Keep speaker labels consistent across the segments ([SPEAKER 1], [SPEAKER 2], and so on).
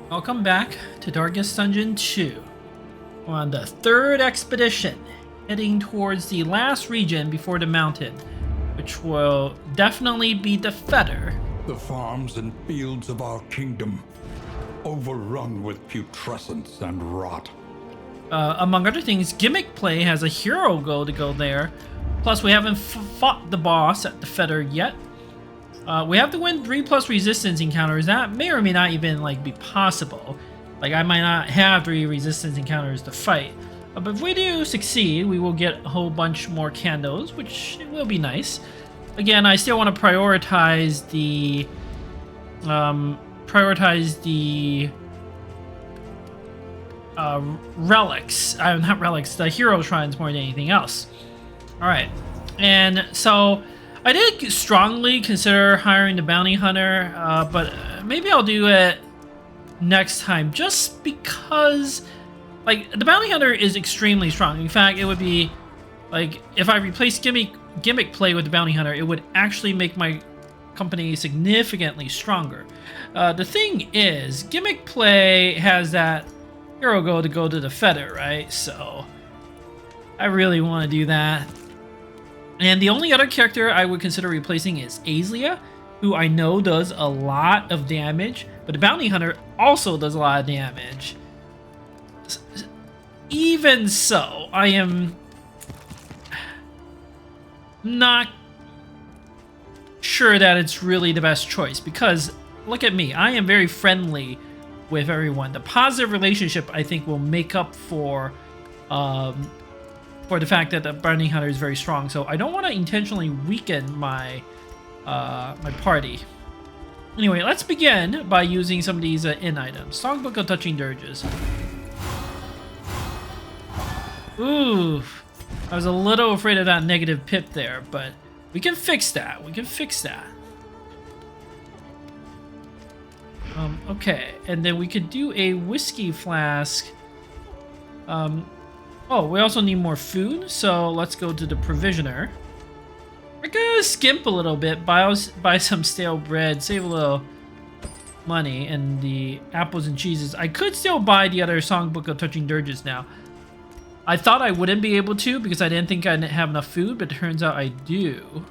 [SPEAKER 1] Welcome back to Darkest Dungeon 2. We're on the third expedition, heading towards the last region before the mountain, which will definitely be the Foeter.
[SPEAKER 2] The farms and fields of our kingdom, overrun with putrescence and rot.
[SPEAKER 1] Among other things, Gimmick Play has a hero goal to go there. Plus, we haven't fought the boss at the Foeter yet. We have to win 3+ resistance encounters. That may or may not even be possible. I might not have 3 resistance encounters to fight. But if we do succeed, we will get a whole bunch more candles, which will be nice. Again, I still want to prioritize the relics. Not relics, the hero shrines more than anything else. Alright, and so I did strongly consider hiring the bounty hunter, but maybe I'll do it next time, just because the bounty hunter is extremely strong. In fact, it would be if I replace gimmick play with the bounty hunter, it would actually make my company significantly stronger. The thing is, gimmick play has that hero goal to go to the Foeter, right? So I really want to do that. And the only other character I would consider replacing is Azlia, who I know does a lot of damage, but the bounty hunter also does a lot of damage. Even so, I am not sure that it's really the best choice, because look at me, I am very friendly with everyone. The positive relationship, I think, will make up for the fact that the bounty hunter is very strong. So I don't want to intentionally weaken my my party. Anyway, let's begin by using some of these inn items. Songbook of Touching Dirges. Ooh, I was a little afraid of that negative pip there, but we can fix that. We can fix that. Okay, and then we could do a whiskey flask. Oh, we also need more food, so let's go to the provisioner. We're gonna skimp a little bit, buy some stale bread, save a little money, and the apples and cheeses. I could still buy the other Songbook of Touching Dirges now. I thought I wouldn't be able to because I didn't think I didn't have enough food, but it turns out I do.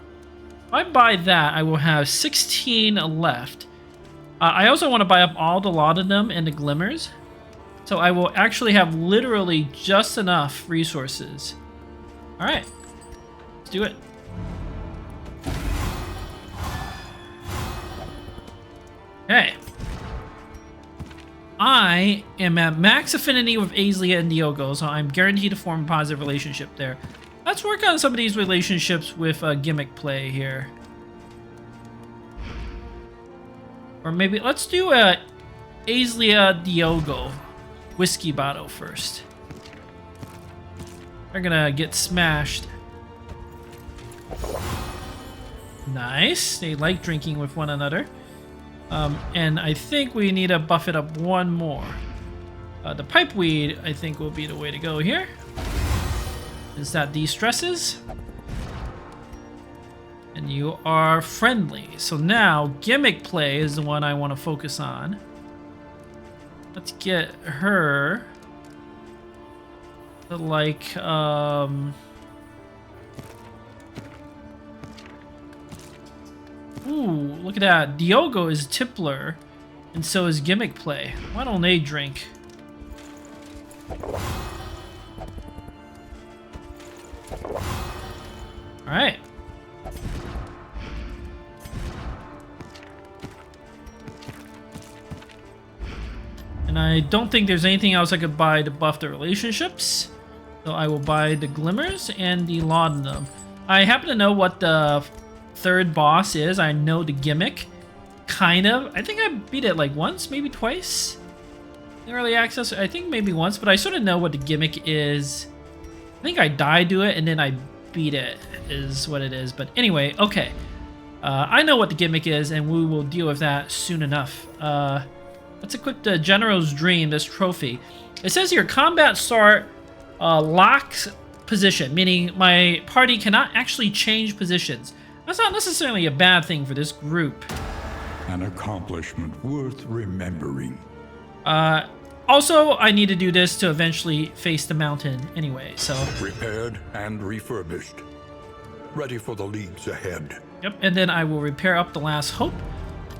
[SPEAKER 1] If I buy that, I will have 16 left. I also want to buy up all the laudanum and the glimmers. So I will actually have literally just enough resources. Alright, let's do it. Okay. I am at max affinity with Azlia and Diogo, so I'm guaranteed to form a positive relationship there. Let's work on some of these relationships with gimmick play here. Or maybe let's do a Azlia Diogo whiskey bottle first. They're gonna get smashed. Nice. They like drinking with one another. And I think we need to buff it up one more. The pipeweed, I think, will be the way to go here. Is that de-stresses? And you are friendly. So now, gimmick play is the one I want to focus on. Let's get her to ooh, look at that. Diogo is Tippler, and so is gimmick play. Why don't they drink? Alright. And I don't think there's anything else I could buy to buff the relationships. So I will buy the glimmers and the laudanum. I happen to know what the third boss is. I know the gimmick. Kind of. I think I beat it once, maybe twice. In early access, I think maybe once, but I sort of know what the gimmick is. I think I died to it and then I beat it is what it is. But anyway, okay. I know what the gimmick is and we will deal with that soon enough. Let's equip the General's Dream, this trophy. It says here, combat start locks position, meaning my party cannot actually change positions. That's not necessarily a bad thing for this group.
[SPEAKER 2] An accomplishment worth remembering.
[SPEAKER 1] Also, I need to do this to eventually face the mountain anyway, so...
[SPEAKER 2] Repaired and refurbished. Ready for the leagues ahead.
[SPEAKER 1] Yep, and then I will repair up the last hope.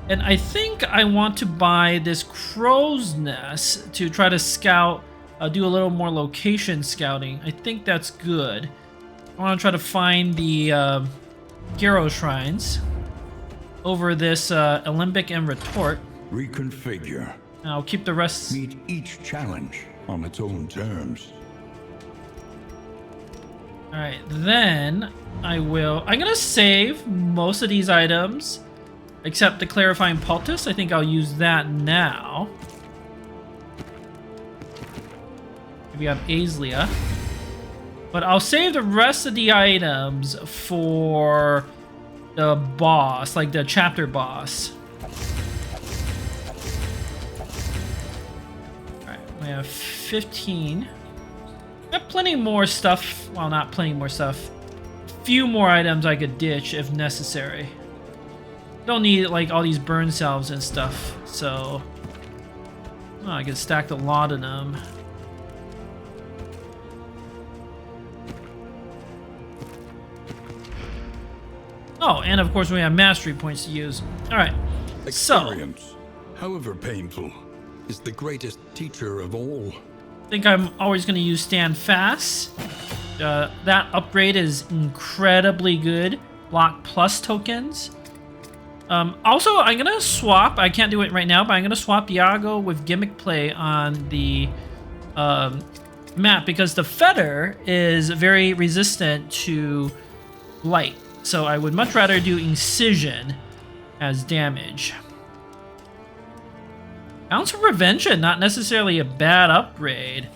[SPEAKER 1] And I think I want to buy this crow's nest to try to scout, do a little more location scouting. I think that's good. I want to try to find the hero shrines over this Alembic and Retort.
[SPEAKER 2] Reconfigure.
[SPEAKER 1] I'll keep the rest.
[SPEAKER 2] Meet each challenge on its own terms.
[SPEAKER 1] Alright, then I'm gonna save most of these items except the clarifying poultice. I think I'll use that now. We have Aeslia. But I'll save the rest of the items for the boss, like the chapter boss. We have 15. Got plenty more stuff. Well, not plenty more stuff. A few more items I could ditch if necessary. Don't need like all these burn salves and stuff. So I could stack a lot of them. Oh, and of course we have mastery points to use. All right.
[SPEAKER 2] Experience, however painful, is the greatest teacher of all.
[SPEAKER 1] I think I'm always going to use Stand Fast. That upgrade is incredibly good. Block plus tokens. Also, I'm going to swap. I can't do it right now, but I'm going to swap Iago with Gimmick Play on the map because the Foeter is very resistant to light. So I would much rather do Incision as damage. Ounce of Prevention, not necessarily a bad upgrade.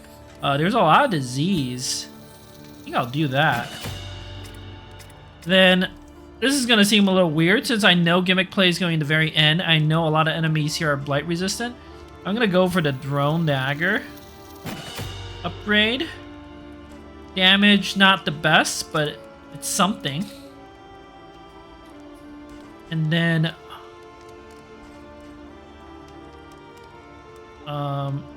[SPEAKER 1] There's a lot of disease. I think I'll do that. Then, this is going to seem a little weird since I know Gimmick Play is going to the very end. I know a lot of enemies here are blight resistant. I'm going to go for the Drone Dagger. Upgrade. Damage, not the best, but it's something. And then...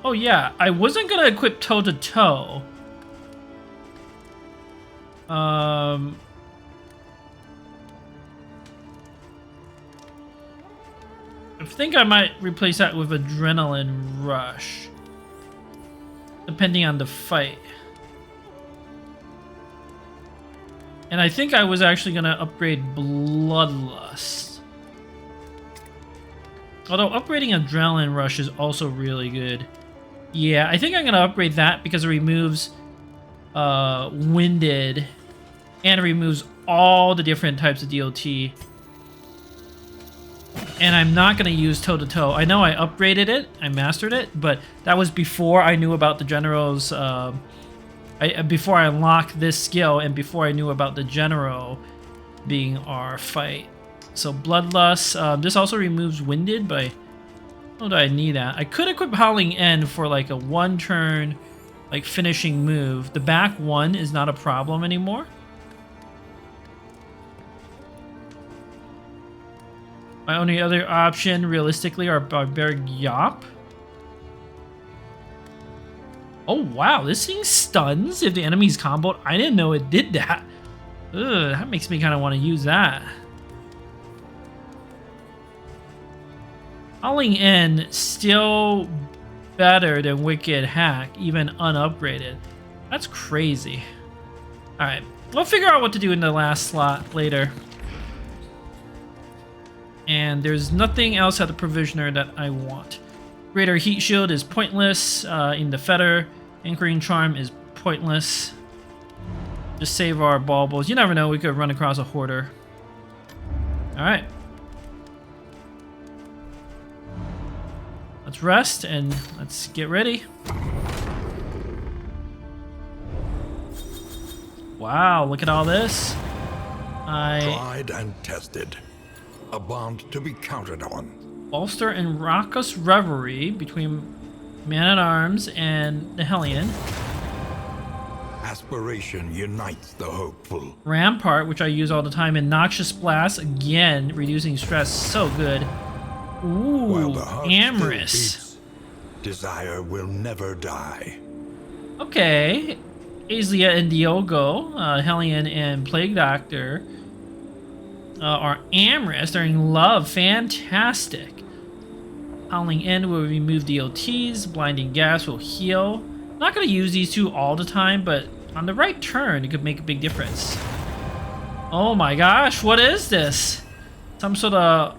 [SPEAKER 1] oh yeah, I wasn't gonna equip toe-to-toe. I think I might replace that with Adrenaline Rush. Depending on the fight. And I think I was actually gonna upgrade Bloodlust. Although upgrading Adrenaline Rush is also really good. Yeah, I think I'm going to upgrade that because it removes Winded and it removes all the different types of DOT. And I'm not going to use toe-to-toe. I know I upgraded it, I mastered it, but that was before I knew about the General's... before I unlocked this skill and before I knew about the General being our fight. So Bloodlust, this also removes Winded, but I don't know that I need that. I could equip Howling End for like a one-turn, like finishing move. The back one is not a problem anymore. My only other option, realistically, are Barbaric Yop. Oh wow, this thing stuns if the enemy's comboed. I didn't know it did that. Ugh, that makes me kind of want to use that. Howling End still better than Wicked Hack, even unupgraded. That's crazy. Alright, we'll figure out what to do in the last slot later. And there's nothing else at the Provisioner that I want. Greater Heat Shield is pointless in the Foeter. Anchoring Charm is pointless. Just save our baubles. You never know, we could run across a Hoarder. Alright. Let's rest and let's get ready. Wow, look at all this.
[SPEAKER 2] Tried and tested. A bond to be counted on.
[SPEAKER 1] Bolster and Raucous Revelry between Man-at-Arms and the Hellion.
[SPEAKER 2] Aspiration unites the hopeful.
[SPEAKER 1] Rampart, which I use all the time, and Noxious Blast, again, reducing stress, so good. Ooh, Amorous.
[SPEAKER 2] desire will never die.
[SPEAKER 1] Okay. Azlia and Diogo, Hellion and Plague Doctor are amorous. They're in love. Fantastic. Howling End will remove DOTs. Blinding Gas will heal. Not going to use these two all the time, but on the right turn, it could make a big difference. Oh my gosh, what is this? Some sort of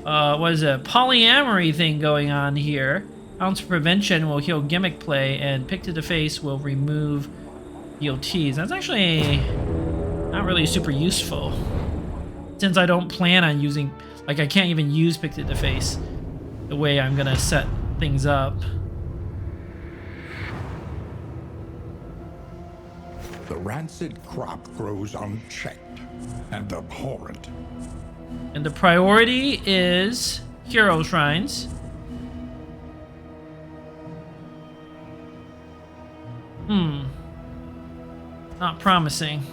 [SPEAKER 1] what is it? Polyamory thing going on here. Ounce Prevention will heal Gimmick Play, and Pick to the Face will remove DOTs. That's actually not really super useful, since I don't plan on using, like, I can't even use Pick to the Face the way I'm gonna set things up.
[SPEAKER 2] The rancid crop grows unchecked and abhorrent.
[SPEAKER 1] And the priority is Hero Shrines. Not promising.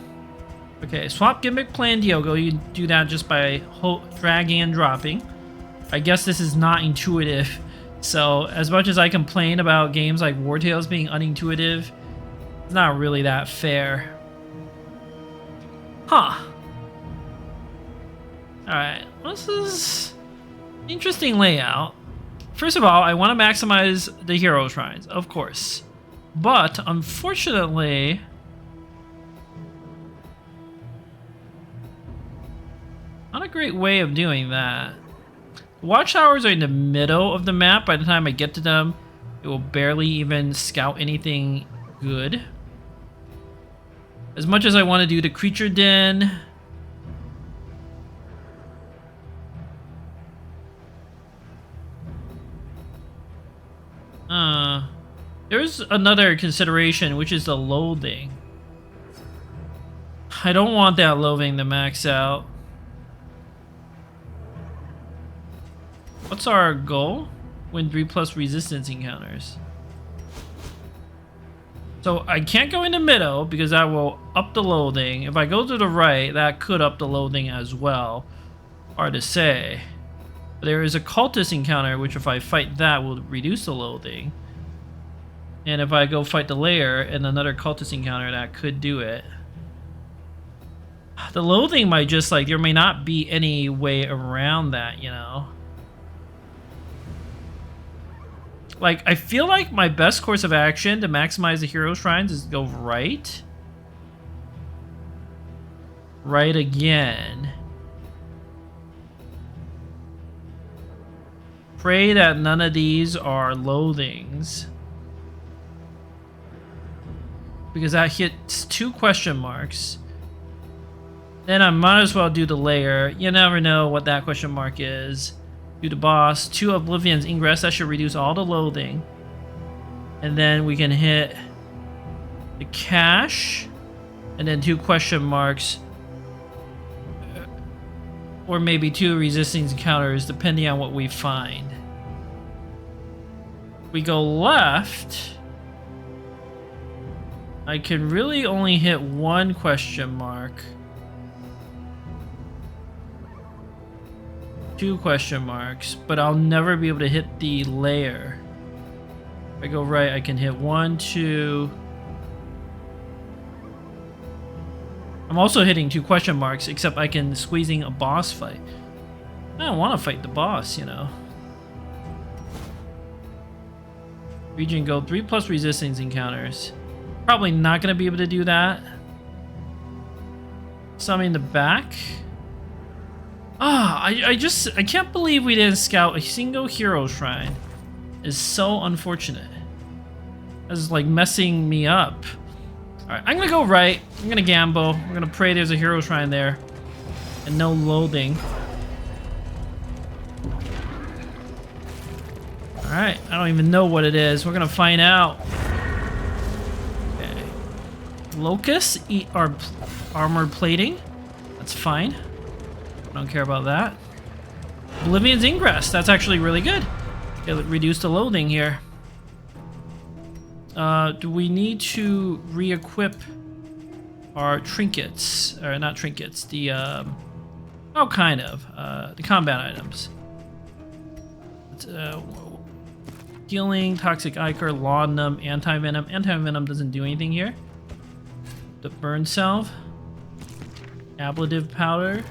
[SPEAKER 1] Okay, swap Gimmick Plan Diogo. You can do that just by dragging and dropping. I guess this is not intuitive. So, as much as I complain about games like War Tales being unintuitive, it's not really that fair. Huh. Alright, this is an interesting layout. First of all, I want to maximize the Hero Shrines, of course. But, unfortunately, not a great way of doing that. Watchtowers are in the middle of the map. By the time I get to them, it will barely even scout anything good. As much as I want to do the Creature Den, there's another consideration, which is the loathing. I don't want that loathing to max out. What's our goal? Win 3+ resistance encounters. So I can't go in the middle because that will up the loathing. If I go to the right, that could up the loathing as well. Hard to say. But there is a cultist encounter, which if I fight that will reduce the loathing. And if I go fight the lair and another cultist encounter, that could do it. The loathing might just, like, there may not be any way around that, you know. Like, I feel like my best course of action to maximize the Hero Shrines is to go right. Right again. Pray that none of these are loathings. Because that hits 2 question marks. Then I might as well do the layer. You never know what that question mark is. Do the boss. 2 Oblivion's Ingress. That should reduce all the loathing. And then we can hit the cache. And then 2 question marks. Or maybe 2 resistance encounters, depending on what we find. We go left. I can really only hit 1 question mark. 2 question marks, but I'll never be able to hit the layer. If I go right, I can hit 1, 2. I'm also hitting 2 question marks, except I can squeezing a boss fight. I don't want to fight the boss, you know. Region go 3+ resistance encounters. Probably not going to be able to do that. Something in the back. I can't believe we didn't scout a single Hero Shrine. It's so unfortunate. This is like messing me up. Alright, I'm gonna go right. I'm gonna gamble. I'm gonna pray there's a Hero Shrine there. And no loathing. Alright, I don't even know what it is. We're gonna find out. Okay. Locusts eat our armor plating. That's fine. I don't care about that. Oblivion's Ingress. That's actually really good. It'll reduce the loathing here. Do we need to re-equip our trinkets? Or not trinkets, the, oh, kind of. The combat items. got healing, toxic ichor, laudanum, anti-venom. Anti-venom doesn't do anything here. The burn salve, ablative powder.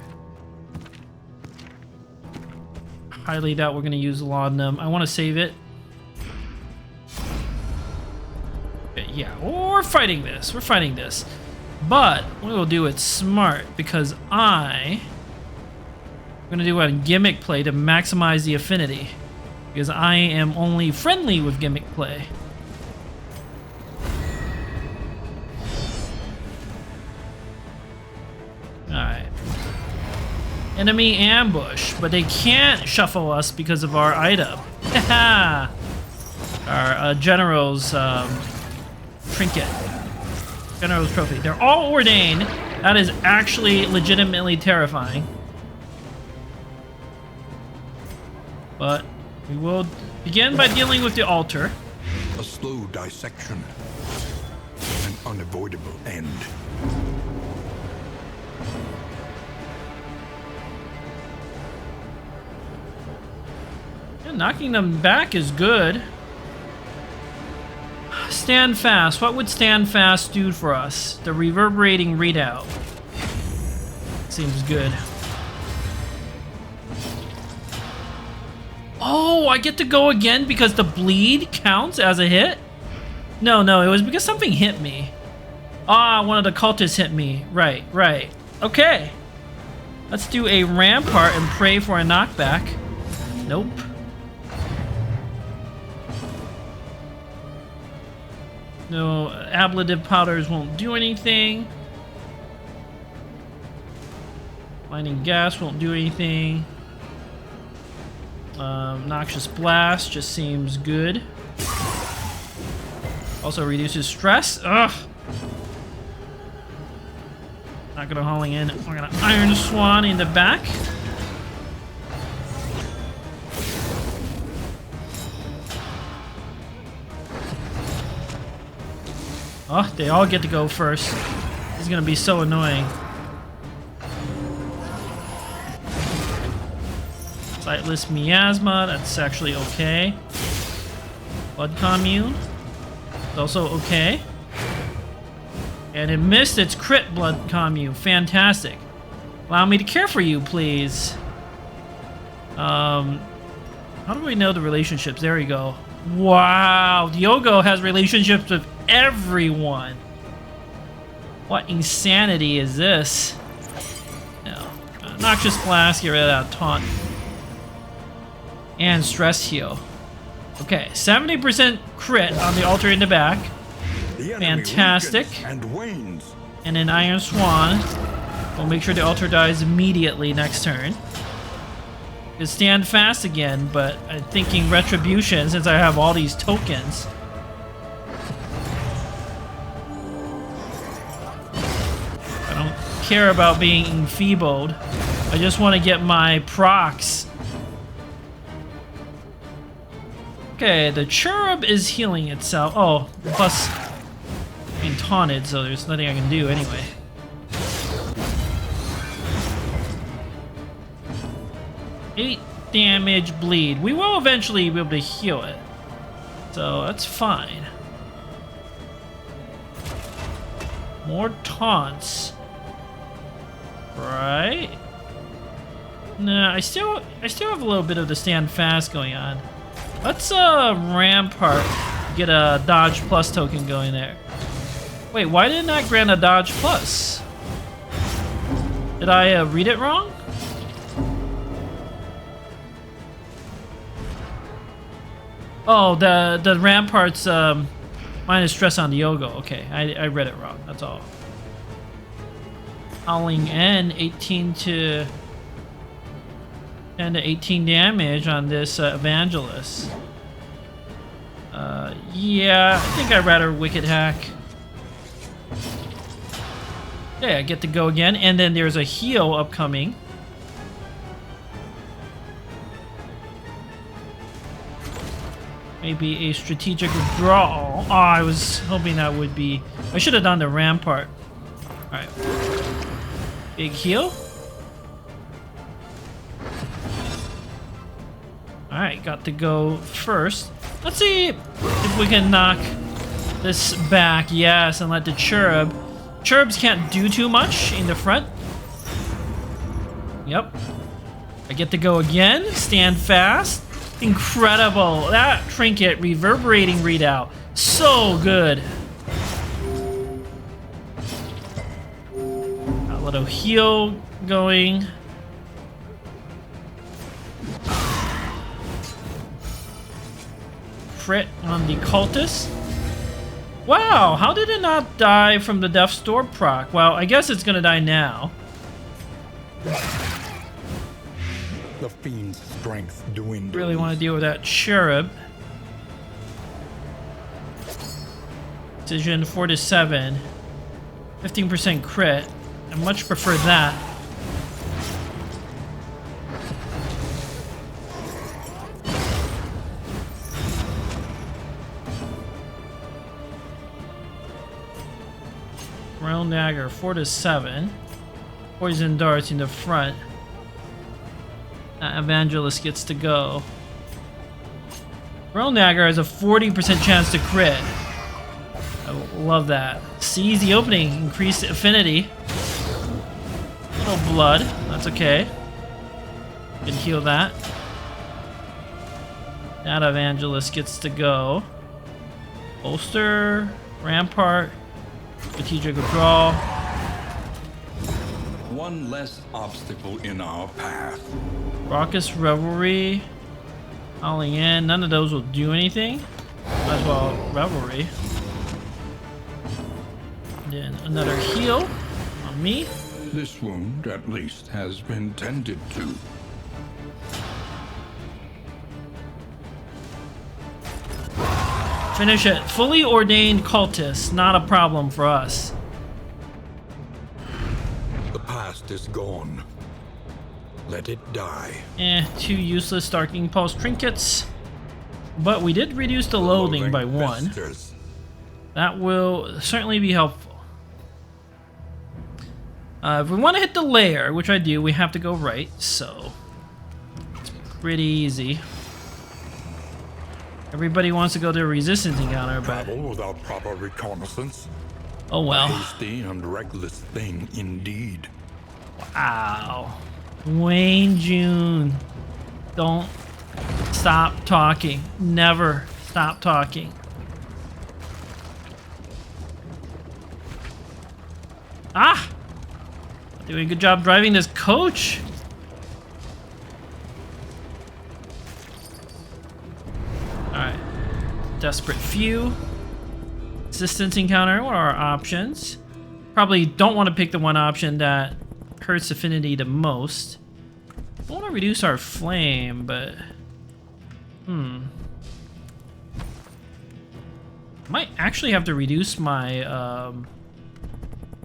[SPEAKER 1] Highly doubt we're gonna use laudanum. I want to save it. Okay, yeah, we're fighting this. We're fighting this. But we will do it smart because I'm gonna do a gimmick play to maximize the affinity. Because I am only friendly with gimmick play. Alright. Enemy ambush, but they can't shuffle us because of our item. Our general's trinket. General's trophy. They're all ordained. That is actually legitimately terrifying. But we will begin by dealing with the altar.
[SPEAKER 2] A slow dissection. An unavoidable end.
[SPEAKER 1] Yeah, knocking them back is good. Stand fast. What would stand fast do for us? The reverberating readout. Seems good. Oh, I get to go again because the bleed counts as a hit? No, it was because something hit me. Ah, one of the cultists hit me. Right. Okay. Let's do a rampart and pray for a knockback. Nope. No, ablative powders won't do anything. Blinding gas won't do anything. Noxious blast just seems good. Also reduces stress. Ugh. Not gonna hauling in. We're gonna Iron Swan in the back. Oh, they all get to go first. This is gonna be so annoying. Sightless Miasma, that's actually okay. Blood Commune, it's also okay. And it missed its crit Blood Commune, fantastic. Allow me to care for you, please. How do we know the relationships? There we go. Wow, Diogo has relationships with everyone. What insanity is this? No. Noxious Blast, get rid of that taunt. And stress heal. Okay, 70% crit on the altar in the back. Fantastic. And an Iron Swan. We'll make sure the altar dies immediately next turn. Could stand fast again, but I'm thinking Retribution since I have all these tokens. I don't care about being enfeebled. I just want to get my procs. Okay, the Cherub is healing itself. Oh, plus being taunted, so there's nothing I can do anyway. Eight damage bleed. We will eventually be able to heal it, so that's fine. More taunts, right? Nah, I still have a little bit of the stand fast going on. Let's rampart, get a dodge plus token going there. Wait, why didn't I grant a dodge plus? Did I read it wrong? Oh, the ramparts minus stress on Diogo. Okay, I read it wrong. That's all. Howling N 18 to 10 to 18 damage on this Evangelist. Yeah, I think I'd rather Wicked Hack. Yeah, I get to go again, and then there's a heal upcoming. Maybe a strategic withdrawal. Oh, I was hoping that would be... I should have done the rampart. Alright. Big heal. Alright, got to go first. Let's see if we can knock this back. Yes, and let the cherub. Cherubs can't do too much in the front. Yep. I get to go again. Stand fast. Incredible. That trinket reverberating readout. So good. Got a little heal going. Crit on the cultist. Wow, how did it not die from the Death's Door proc? Well, I guess it's gonna die now.
[SPEAKER 2] The fiend's strength dwindles.
[SPEAKER 1] Really want to deal with that cherub. Decision 4 to 7. 15% crit. I much prefer that. Round dagger 4 to 7. Poison darts in the front. Evangelist gets to go. Round dagger has a 40% chance to crit. I love that. Seize the opening. Increase affinity. Little blood. That's okay. You can heal that. That evangelist gets to go. Bolster. Rampart. Strategic withdrawal.
[SPEAKER 2] One less obstacle in our path.
[SPEAKER 1] Raucous Revelry. Howling in. None of those will do anything. Might as well Revelry. Then another heal on me.
[SPEAKER 2] This wound, at least, has been tended to.
[SPEAKER 1] Finish it. Fully ordained cultist. Not a problem for us.
[SPEAKER 2] The past is gone. Let it die.
[SPEAKER 1] 2 useless Darkening Pulse trinkets. But we did reduce the loading by 1.
[SPEAKER 2] Festers.
[SPEAKER 1] That will certainly be helpful. If we want to hit the lair, which I do, we have to go right, so it's pretty easy. Everybody wants to go to a resistance encounter, but
[SPEAKER 2] Travel without proper reconnaissance.
[SPEAKER 1] oh well.
[SPEAKER 2] Hasty and reckless thing indeed.
[SPEAKER 1] Wow. Wayne June. Don't stop talking. Never stop talking. Ah! Doing a good job driving this coach. Alright. Desperate Few. Resistance encounter. What are our options? Probably don't want to pick the one option that hurts affinity the most. I want to reduce our flame, but might actually have to reduce my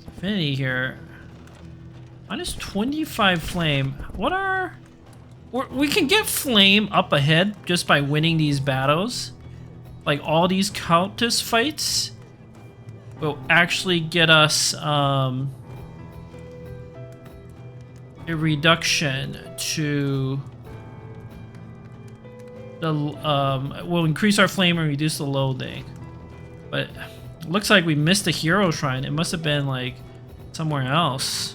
[SPEAKER 1] affinity here. Minus 25 flame. What are... We can get flame up ahead just by winning these battles. Like all these cultist fights will actually get us a reduction to the will increase our flame and reduce the loading. But it looks like we missed a hero shrine. It must have been like somewhere else.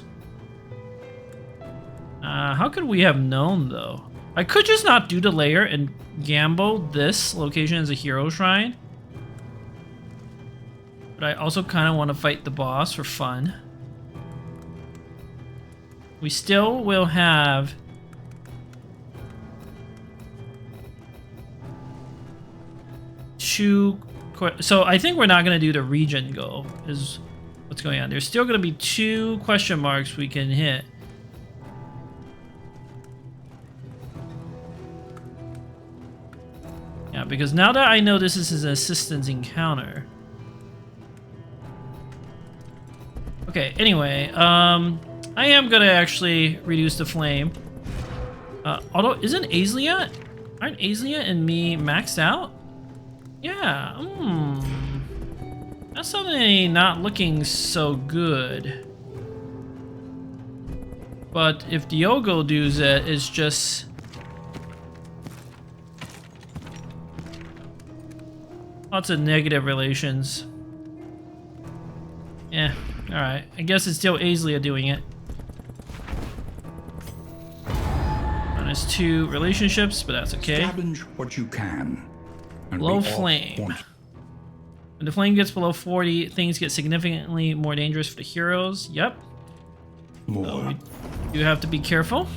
[SPEAKER 1] How could we have known though? I could just not do the layer and gamble this location as a hero shrine. But I also kind of want to fight the boss for fun. We still will have two. So I think we're not going to do the region goal is what's going on. There's still going to be 2 question marks we can hit. Yeah, because now that I know this is an assistance encounter. Okay, anyway, I am gonna actually reduce the flame. Although, isn't Aeslia? Aren't Aeslia and me maxed out? Yeah, that's suddenly not looking so good. But if Diogo does it, it's just Lots of negative relations. Yeah, alright. I guess it's still Aelia doing it. -2 relationships, but that's okay.
[SPEAKER 2] Scavenge what you can. And
[SPEAKER 1] Low
[SPEAKER 2] be off
[SPEAKER 1] flame.
[SPEAKER 2] once.
[SPEAKER 1] When the flame gets below 40, things get significantly more dangerous for the heroes. Yep.
[SPEAKER 2] More.
[SPEAKER 1] You have to be careful.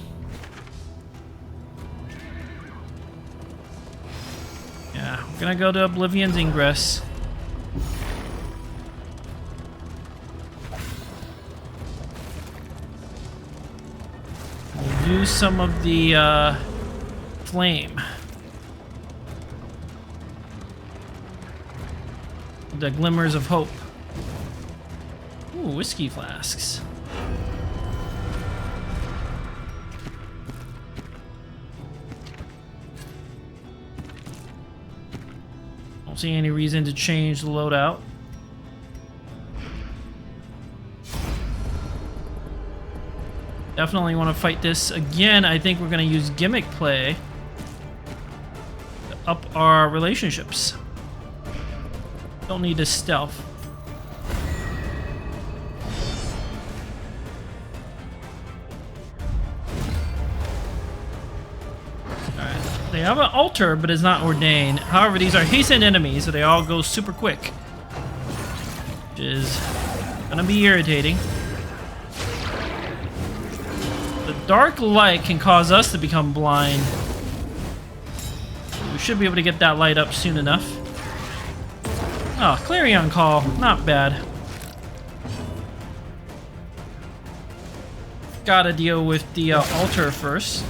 [SPEAKER 1] Yeah, we're gonna go to Oblivion's Ingress. We'll use some of the flame. The glimmers of hope. Ooh, whiskey flasks. Don't see any reason to change the loadout. Definitely want to fight this again. I think we're going to use gimmick play to up our relationships. Don't need to stealth. Alright. They have an altar, but it's not ordained. However, these are hastened enemies, so they all go super quick. Which is gonna be irritating. The dark light can cause us to become blind. We should be able to get that light up soon enough. Oh, Clarion Call. Not bad. Gotta deal with the altar first.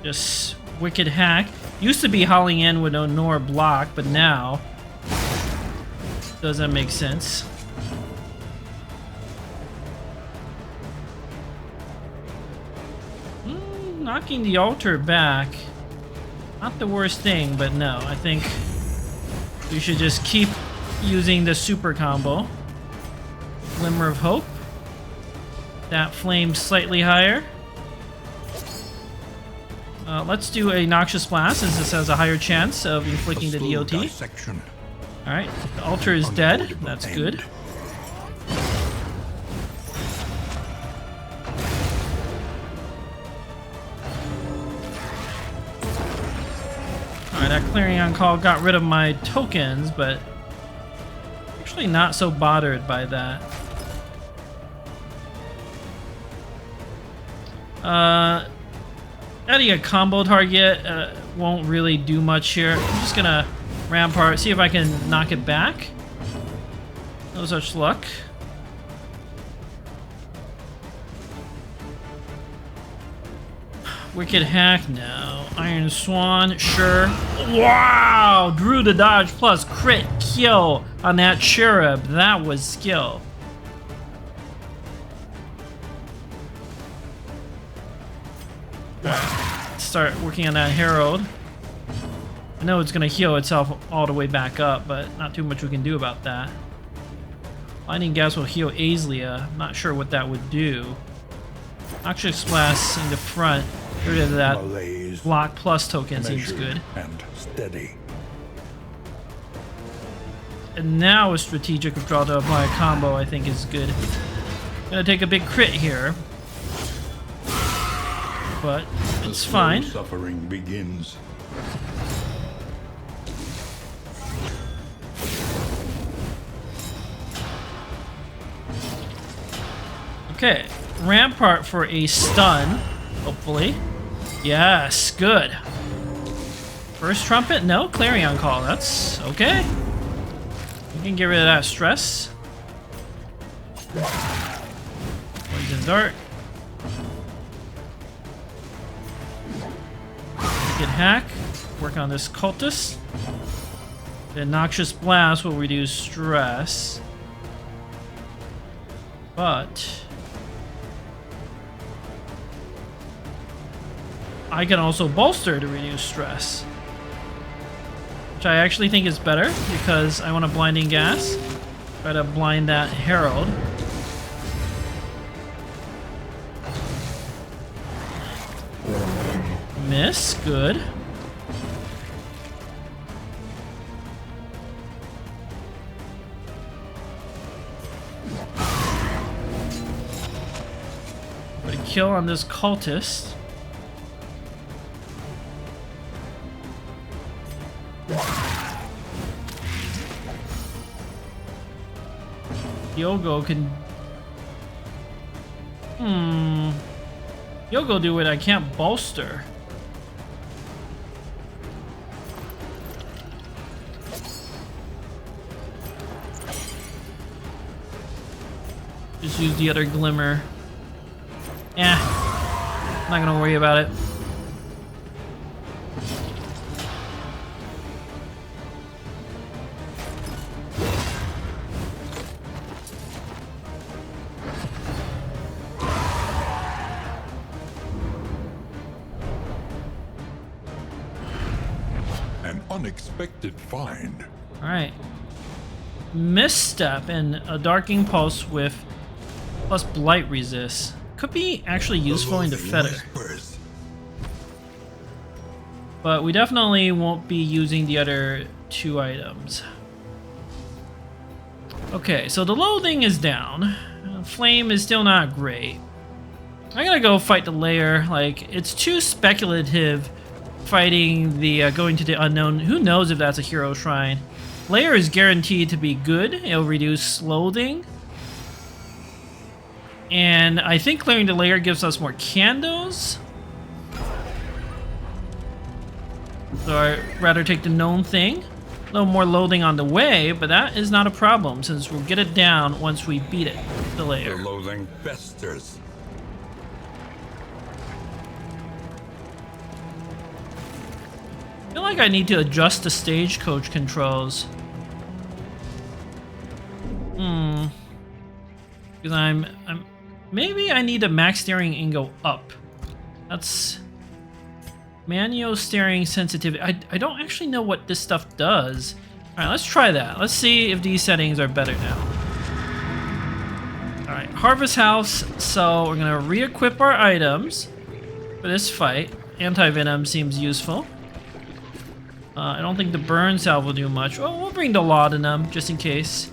[SPEAKER 1] Just wicked hack. Used to be hauling in with no nor block, but now doesn't make sense. Knocking the altar back, not the worst thing, but no, I think we should just keep using the super combo. Glimmer of Hope. That flame slightly higher. Let's do a Noxious Blast, since this has a higher chance of inflicting the DOT. Alright, the altar is dead. That's good. Alright, that Clarion Call got rid of my tokens, but actually not so bothered by that. Adding a combo target won't really do much here. I'm just gonna Rampart, see if I can knock it back. No such luck. Wicked Hack, no. Iron Swan, sure. Wow! Drew the dodge plus crit kill on that cherub. That was skill. Let's start working on that Herald. I know it's going to heal itself all the way back up, but not too much we can do about that. Lightning Gas will heal Aelia. I'm not sure what that would do. Noxious Blast in the front. Get rid of that block plus token seems good.
[SPEAKER 2] And steady.
[SPEAKER 1] And now a strategic withdrawal to apply a combo I think is good. Gonna take a big crit here. But it's fine.
[SPEAKER 2] Suffering begins.
[SPEAKER 1] Okay, Rampart for a stun, hopefully. Yes, good. First Trumpet? No, Clarion Call, that's okay. We can get rid of that stress. Poison Dart. Wicked Hack. Work on this Cultist. The Noxious Blast will reduce stress. But I can also bolster to reduce stress, which I actually think is better because I want a Blinding Gas. Try to blind that Herald. miss. Good. Put a kill on this cultist. Yogo can... Yogo do it, I can't bolster. Just use the other glimmer. Not gonna worry about it.
[SPEAKER 2] Unexpected find.
[SPEAKER 1] Alright. Misstep and a Dark Impulse with plus Blight resist. Could be actually useful into Foeter. But we definitely won't be using the other two items. Okay, so the loathing is down. Flame is still not great. I gotta go fight the lair. Like, it's too speculative fighting the going to the unknown. Who knows if that's a hero shrine? Lair is guaranteed to be good. It'll reduce loathing. And I think clearing the lair gives us more candles. So I'd rather take the known thing. A little more loathing on the way, but that is not a problem since we'll get it down once we beat it, the lair.
[SPEAKER 2] The loathing festers.
[SPEAKER 1] I feel like I need to adjust the stagecoach controls. Because I'm maybe I need a max steering and go up. That's manual steering sensitivity. I don't actually know what this stuff does. All right, let's try that. Let's see if these settings are better now. All right, Harvest House. So we're gonna re-equip our items for this fight. Anti-venom seems useful. I don't think the burn salve will do much. Well, we'll bring the laudanum just in case.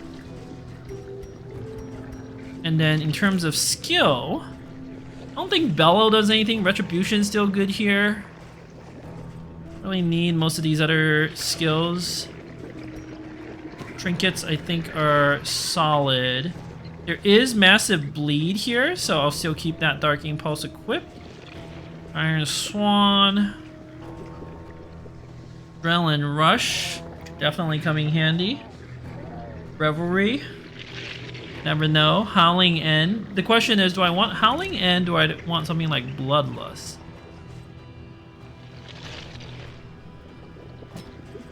[SPEAKER 1] And then in terms of skill, I don't think Bellow does anything. Retribution's still good here. Really need most of these other skills. Trinkets, I think, are solid. There is massive bleed here, so I'll still keep that Dark Impulse equipped. Iron Swan. Adrenaline Rush, definitely coming handy. Revelry, never know. Howling End. The question is, do I want Howling End, or do I want something like Bloodlust?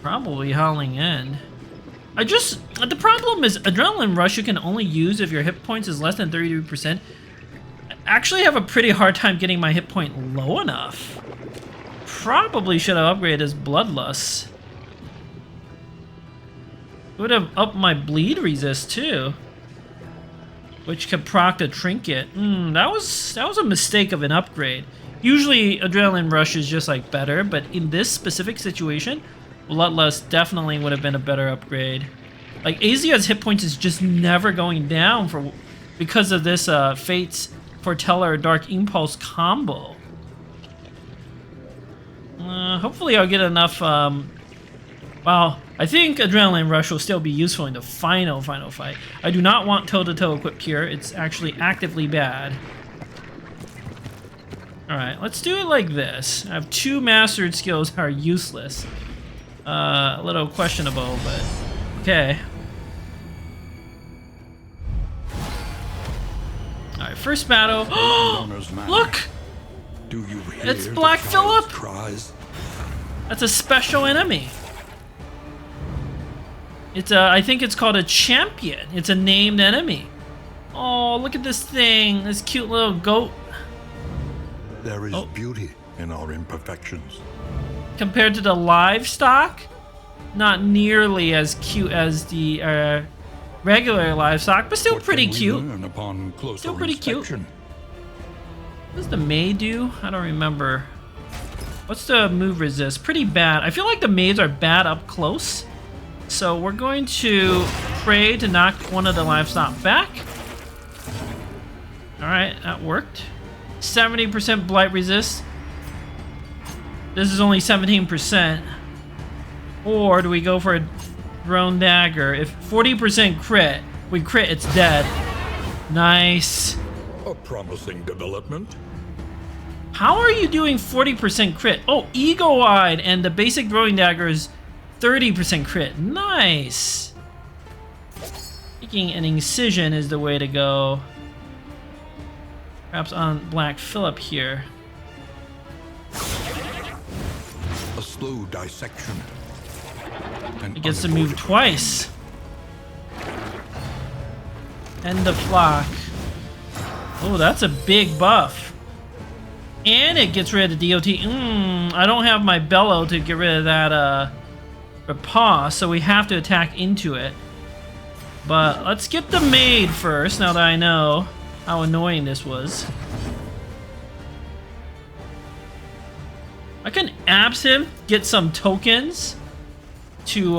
[SPEAKER 1] Probably Howling End. The problem is Adrenaline Rush you can only use if your hit points is less than 33%. I actually have a pretty hard time getting my hit point low enough. Probably should have upgraded as Bloodlust. Would have upped my bleed resist too, which could proc the trinket. That was a mistake of an upgrade. Usually Adrenaline Rush is just like better, but in this specific situation, Bloodlust definitely would have been a better upgrade. Like Azia's hit points is just never going down because of this Fate's Foreteller Dark Impulse combo. Hopefully I'll get enough, well, I think Adrenaline Rush will still be useful in the final fight. I do not want toe-to-toe equipped here. It's actually actively bad. Alright, let's do it like this. I have 2 mastered skills that are useless. A little questionable, but okay. Alright, first battle. Look!
[SPEAKER 2] Do you hear
[SPEAKER 1] It's Black Phillip!
[SPEAKER 2] Cries?
[SPEAKER 1] That's a special enemy. It's I think it's called a champion. It's a named enemy. Oh, look at this thing. This cute little goat.
[SPEAKER 2] There is beauty in our imperfections.
[SPEAKER 1] Compared to the livestock, not nearly as cute as the regular livestock, but still
[SPEAKER 2] What
[SPEAKER 1] pretty
[SPEAKER 2] can we
[SPEAKER 1] cute.
[SPEAKER 2] learn upon closer
[SPEAKER 1] Still pretty cute.
[SPEAKER 2] inspection?
[SPEAKER 1] What does the May do? I don't remember. What's the move resist? Pretty bad. I feel like the maids are bad up close. So we're going to pray to knock one of the livestock back. Alright, that worked. 70% blight resist. This is only 17%. Or do we go for a drone dagger? If 40% crit, we crit, it's dead. Nice.
[SPEAKER 2] A promising development.
[SPEAKER 1] How are you doing 40% crit? Oh, eagle-eyed, and the basic throwing dagger is 30% crit. Nice. Taking an incision is the way to go. Perhaps on Black Phillip here.
[SPEAKER 2] A slow dissection.
[SPEAKER 1] He gets to move twice. End the flock. Oh, that's a big buff. And it gets rid of the DOT. I don't have my bellow to get rid of that paw, so we have to attack into it. But let's get the maid first, now that I know how annoying this was. I can abs him, get some tokens to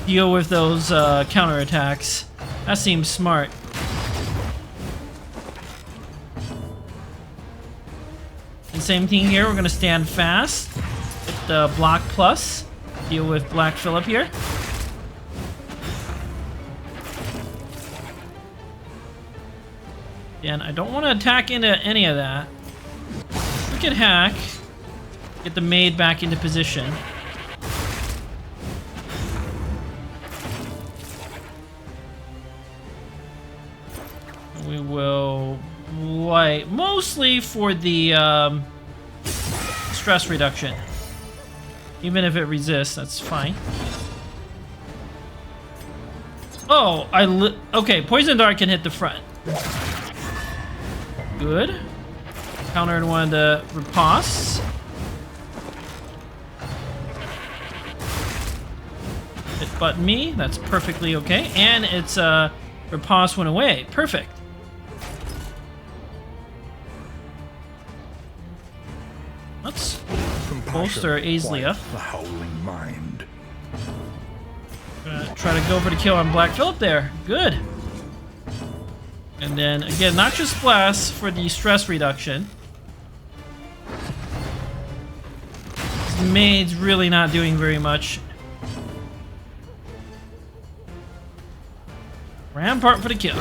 [SPEAKER 1] deal with those counterattacks. That seems smart. And same thing here, we're gonna stand fast. Hit the block plus. Deal with Black Phillip here. And I don't want to attack into any of that. We can hack. Get the maid back into position. We will light mostly for the stress reduction. Even if it resists, that's fine. Oh, okay, poison dart can hit the front. Good. Countered one of the ripostes. Hit button me, that's perfectly okay. And its riposte went away. Perfect. Let's bolster Aizlia.
[SPEAKER 2] The howling mind.
[SPEAKER 1] Try to go for the kill on Black Phillip there. Good. And then again, Noxious Blast for the stress reduction. This maid's really not doing very much. Rampart for the kill.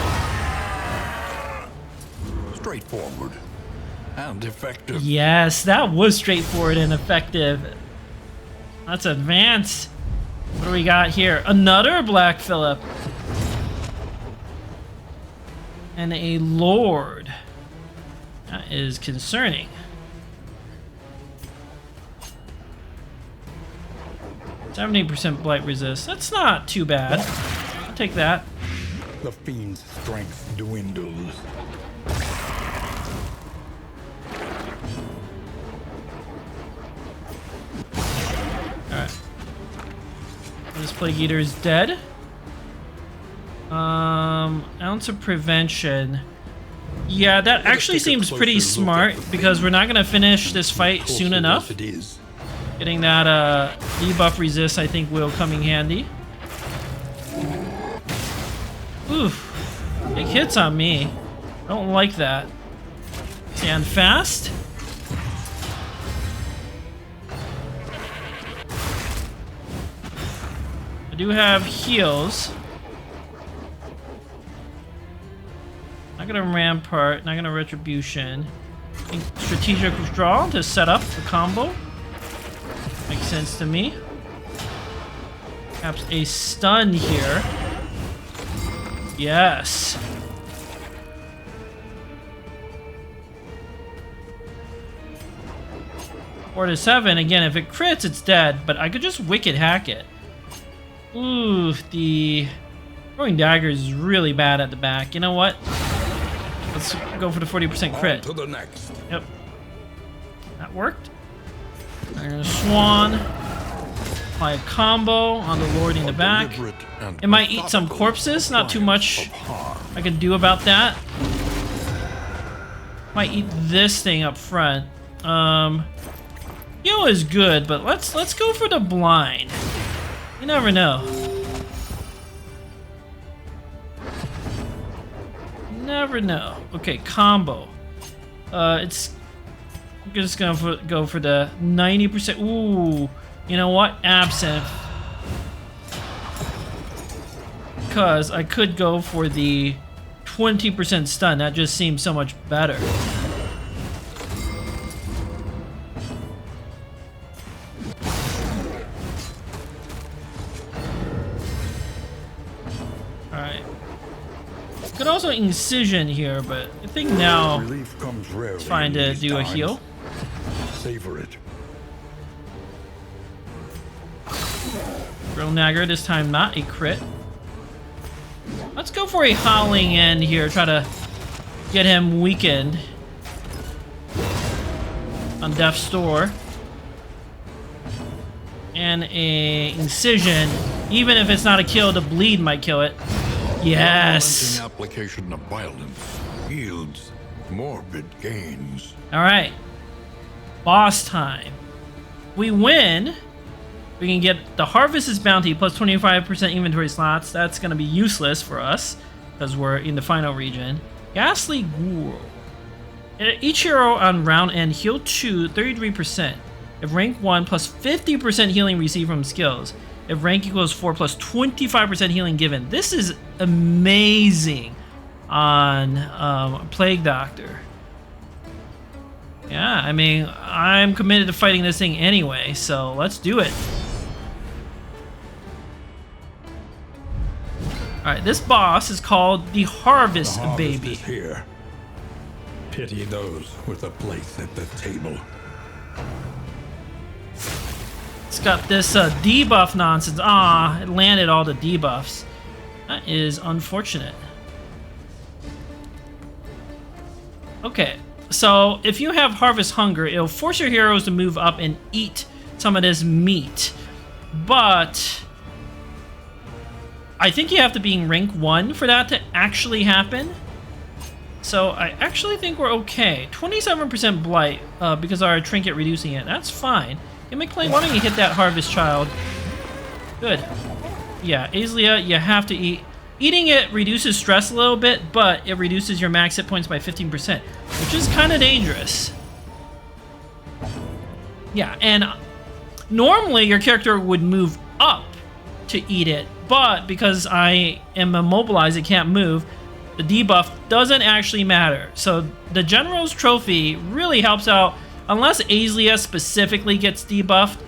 [SPEAKER 2] Straightforward and effective.
[SPEAKER 1] Yes, that was straightforward and effective. That's advanced. What do we got here? Another Black Phillip. And a Lord. That is concerning. %70 blight resist. That's not too bad. I'll take that.
[SPEAKER 2] The fiend's strength dwindles.
[SPEAKER 1] Alright. This Plague Eater is dead. Ounce of prevention. Yeah, that actually seems pretty smart because we're not gonna finish this fight soon enough. Getting that debuff resist, I think, will come in handy. Oof. Big hits on me. Don't like that. Stand fast. I do have heals. Not gonna Rampart, not gonna Retribution. Strategic Withdrawal to set up the combo. Makes sense to me. Perhaps a stun here. Yes. Four to 7. Again, if it crits, it's dead. But I could just Wicked Hack it. Ooh, the throwing dagger is really bad at the back. You know what? Let's go for the 40% crit.
[SPEAKER 2] On to the next.
[SPEAKER 1] Yep. That worked. I'm gonna Swan. Apply a combo on the Lord in the back. It might eat some corpses. Not too much I can do about that. Might eat this thing up front. Heal is good, but let's go for the blind. You never know. Never know. Okay, combo. I'm just gonna go for the 90%. Ooh, you know what? Absinthe. Because I could go for the 20% stun. That just seems so much better. Alright. Could also incision here, but I think now
[SPEAKER 2] Relief comes rarely
[SPEAKER 1] it's fine
[SPEAKER 2] in
[SPEAKER 1] to
[SPEAKER 2] these
[SPEAKER 1] do a
[SPEAKER 2] times.
[SPEAKER 1] heal.
[SPEAKER 2] Savor it.
[SPEAKER 1] Real Nagger, this time not a crit. Let's go for a Howling End here, try to get him weakened on Death's Door. And a Incision. Even if it's not a kill, the bleed might kill it. Yes!
[SPEAKER 2] Unrelenting application of violence yields morbid gains.
[SPEAKER 1] Alright. Boss time. We win. We can get the Harvest's Bounty plus 25% inventory slots. That's going to be useless for us because we're in the final region. Ghastly Ghoul. Each hero on round end heal 2 33%. If rank 1 plus 50% healing received from skills. If rank equals 4 plus 25% healing given. This is amazing on Plague Doctor. Yeah, I mean, I'm committed to fighting this thing anyway, so let's do it. Alright, this boss is called the Harvest,
[SPEAKER 2] The harvest
[SPEAKER 1] Baby.
[SPEAKER 2] is here. Pity those with a place at the table.
[SPEAKER 1] It's got this debuff nonsense. Ah, it landed all the debuffs. That is unfortunate. Okay, so if you have Harvest Hunger, it'll force your heroes to move up and eat some of this meat. But I think you have to be in rank 1 for that to actually happen. So I actually think we're okay. 27% blight because our trinket reducing it. That's fine. Gimmick Clay, why don't you hit that Harvest Child? Good. Yeah, Azalea, you have to eat. Eating it reduces stress a little bit, but it reduces your max hit points by 15%, which is kind of dangerous. Yeah, and normally your character would move up to eat it, but because I am immobilized, it can't move, the debuff doesn't actually matter. So the General's Trophy really helps out. Unless Azalea specifically gets debuffed,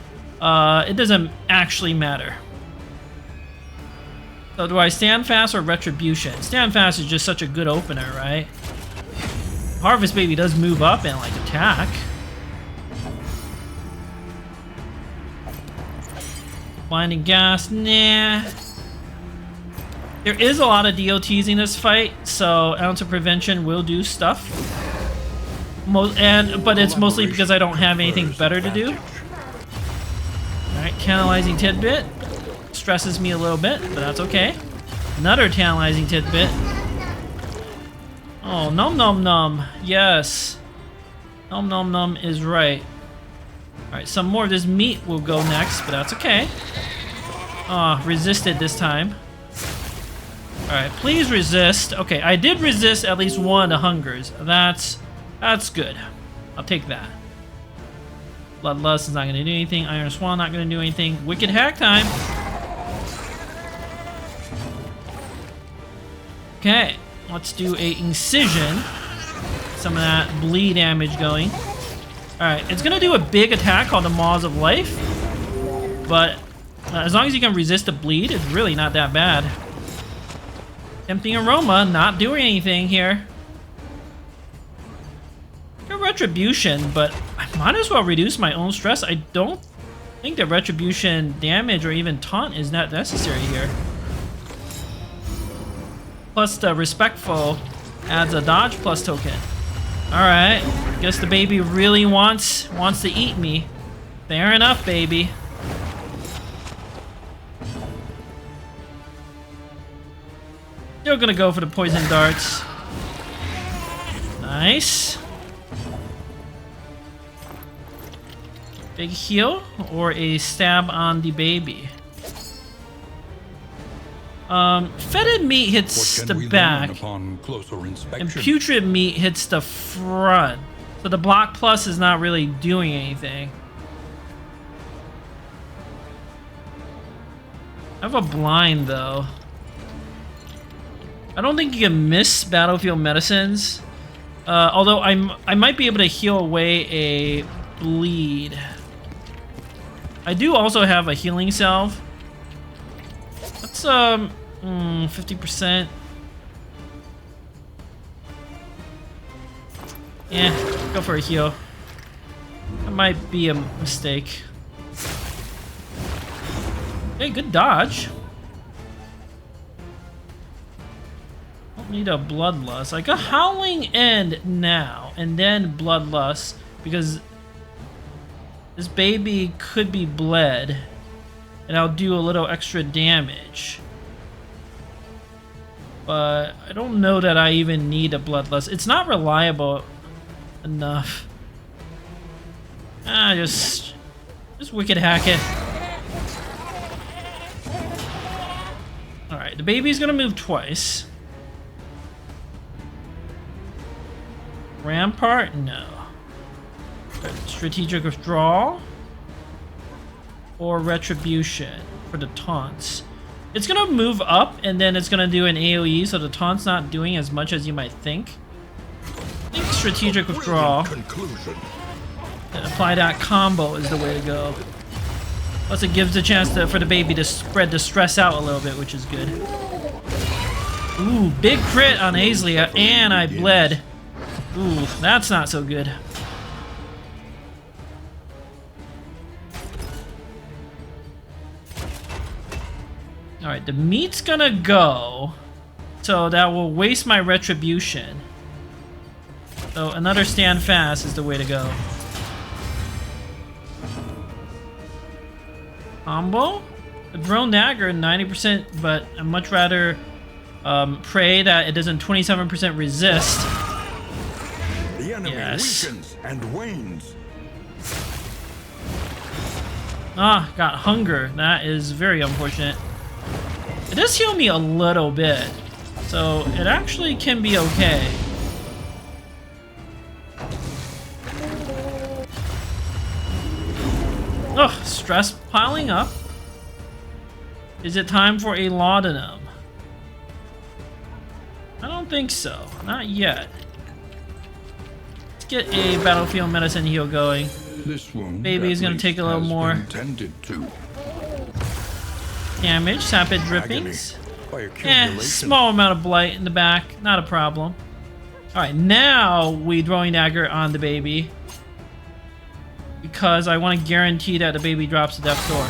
[SPEAKER 1] it doesn't actually matter. So do I Stand Fast or Retribution? Stand Fast is just such a good opener, right? Harvest Baby does move up and like attack. Blinding Gas, nah. There is a lot of DOTs in this fight, so Ounce of Prevention will do stuff. But it's mostly because I don't have anything better to do. Alright, Tantalizing Tidbit. Stresses me a little bit, but that's okay. Another Tantalizing Tidbit. Oh, Nom Nom Nom. Yes. Nom Nom Nom is right. Alright, some more of this meat will go next, but that's okay. Ah, resisted this time. Alright, please resist. Okay, I did resist at least one of the hungers. That's good. I'll take that. Bloodlust is not going to do anything. Iron Swan not going to do anything. Wicked Hack time. Okay, let's do a Incision. Some of that bleed damage going. Alright, it's going to do a big attack called the Maws of Life. But as long as you can resist the bleed, it's really not that bad. Tempting Aroma, not doing anything here. Retribution, but I might as well reduce my own stress. I don't think that Retribution damage or even taunt is not necessary here. Plus the Respectful adds a dodge plus token. Alright, guess the baby really wants to eat me. Fair enough, baby. Still gonna go for the poison darts. Nice. Big heal or a stab on the baby? Fetid meat hits the back,
[SPEAKER 2] upon closer inspection?
[SPEAKER 1] and putrid meat hits the front. So the block plus is not really doing anything. I have a blind though. I don't think you can miss battlefield medicines. Although I might be able to heal away a bleed. I do also have a healing salve. That's 50%. Yeah, go for a heal. That might be a mistake. Hey, good dodge. Don't need a bloodlust. I got Howling End now, and then bloodlust, because this baby could be bled, and I'll do a little extra damage. But I don't know that I even need a bloodlust. It's not reliable enough. Just wicked hack it. Alright, the baby's gonna move twice. Rampart? No. Strategic withdrawal? Or retribution for the taunts. It's gonna move up and then it's gonna do an AoE, so the taunt's not doing as much as you might think. I think strategic withdrawal. Apply that combo is the way to go. Plus it gives a chance for the baby to spread the stress out a little bit, which is good. Ooh, big crit on Aisley, and I bled. Ooh, that's not so good. Alright, the meat's gonna go, so that will waste my retribution. So another stand fast is the way to go. Combo? The drone dagger, 90%, but I'd much rather pray that it doesn't 27% resist.
[SPEAKER 2] The enemy weakens and wanes.
[SPEAKER 1] Ah, got hunger. That is very unfortunate. It does heal me a little bit, so it actually can be okay. Ugh, stress piling up. Is it time for a laudanum? I don't think so. Not yet. Let's get a battlefield medicine heal going.
[SPEAKER 2] This wound
[SPEAKER 1] Baby is gonna take a little more damage. Sapid drippings. Small amount of blight in the back. Not a problem. Alright, now we throwing dagger on the baby. Because I want to guarantee that the baby drops the death door.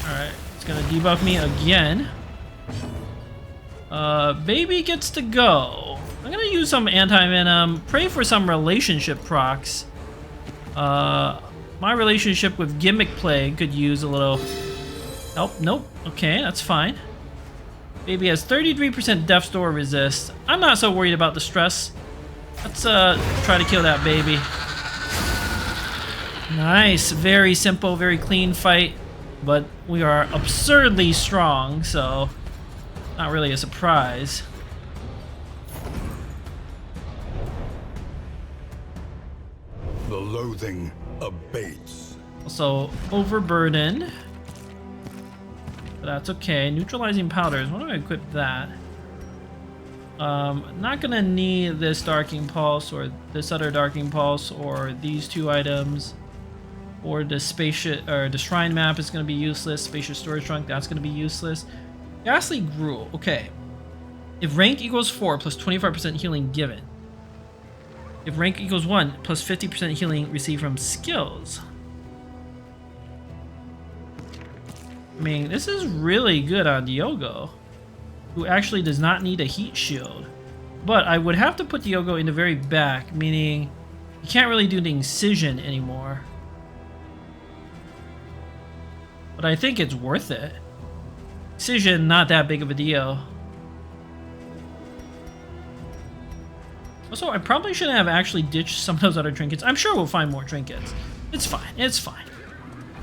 [SPEAKER 1] Alright, it's gonna debuff me again. Baby gets to go. I'm gonna use some anti-venom. Pray for some relationship procs. My relationship with Gimmick Plague could use a little help. Nope. Okay, that's fine. Baby has 33% death's door resist. I'm not so worried about the stress. Let's try to kill that baby. Nice. Very simple, very clean fight. But we are absurdly strong, so not really a surprise.
[SPEAKER 2] The loathing abates.
[SPEAKER 1] Also, overburden. But that's okay. Neutralizing powders. Why don't I equip that? Not gonna need this Darking Pulse or this other Darking Pulse or these two items. Or the spacious or the Shrine Map is gonna be useless. Spacious Storage Trunk, that's gonna be useless. Ghastly Gruel. Okay. If rank equals 4 plus 25% healing given. If rank equals 1 plus 50% healing received from skills. I mean, this is really good on Diogo, who actually does not need a heat shield. But I would have to put Diogo in the very back, meaning you can't really do the incision anymore. But I think it's worth it. Excision, not that big of a deal. Also, I probably shouldn't have actually ditched some of those other trinkets. I'm sure we'll find more trinkets. It's fine, it's fine.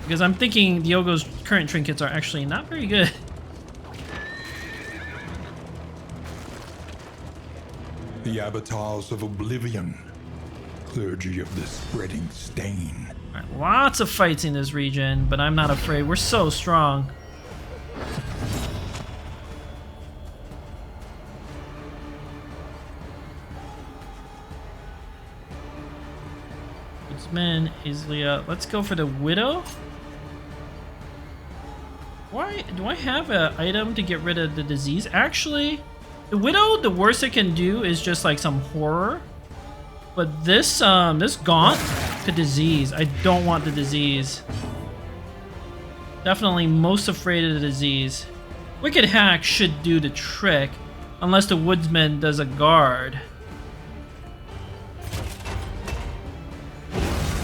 [SPEAKER 1] Because I'm thinking Diogo's current trinkets are actually not very good.
[SPEAKER 2] The avatars of Oblivion, clergy of the spreading stain.
[SPEAKER 1] All right, lots of fights in this region, but I'm not afraid. We're so strong. Woodsman, Islia. Let's go for the Widow. Why do I have an item to get rid of the disease? Actually, the Widow, the worst it can do is just like some horror. But this this Gaunt could disease. I don't want the disease. Definitely most afraid of the disease. Wicked Hack should do the trick, unless the Woodsman does a guard.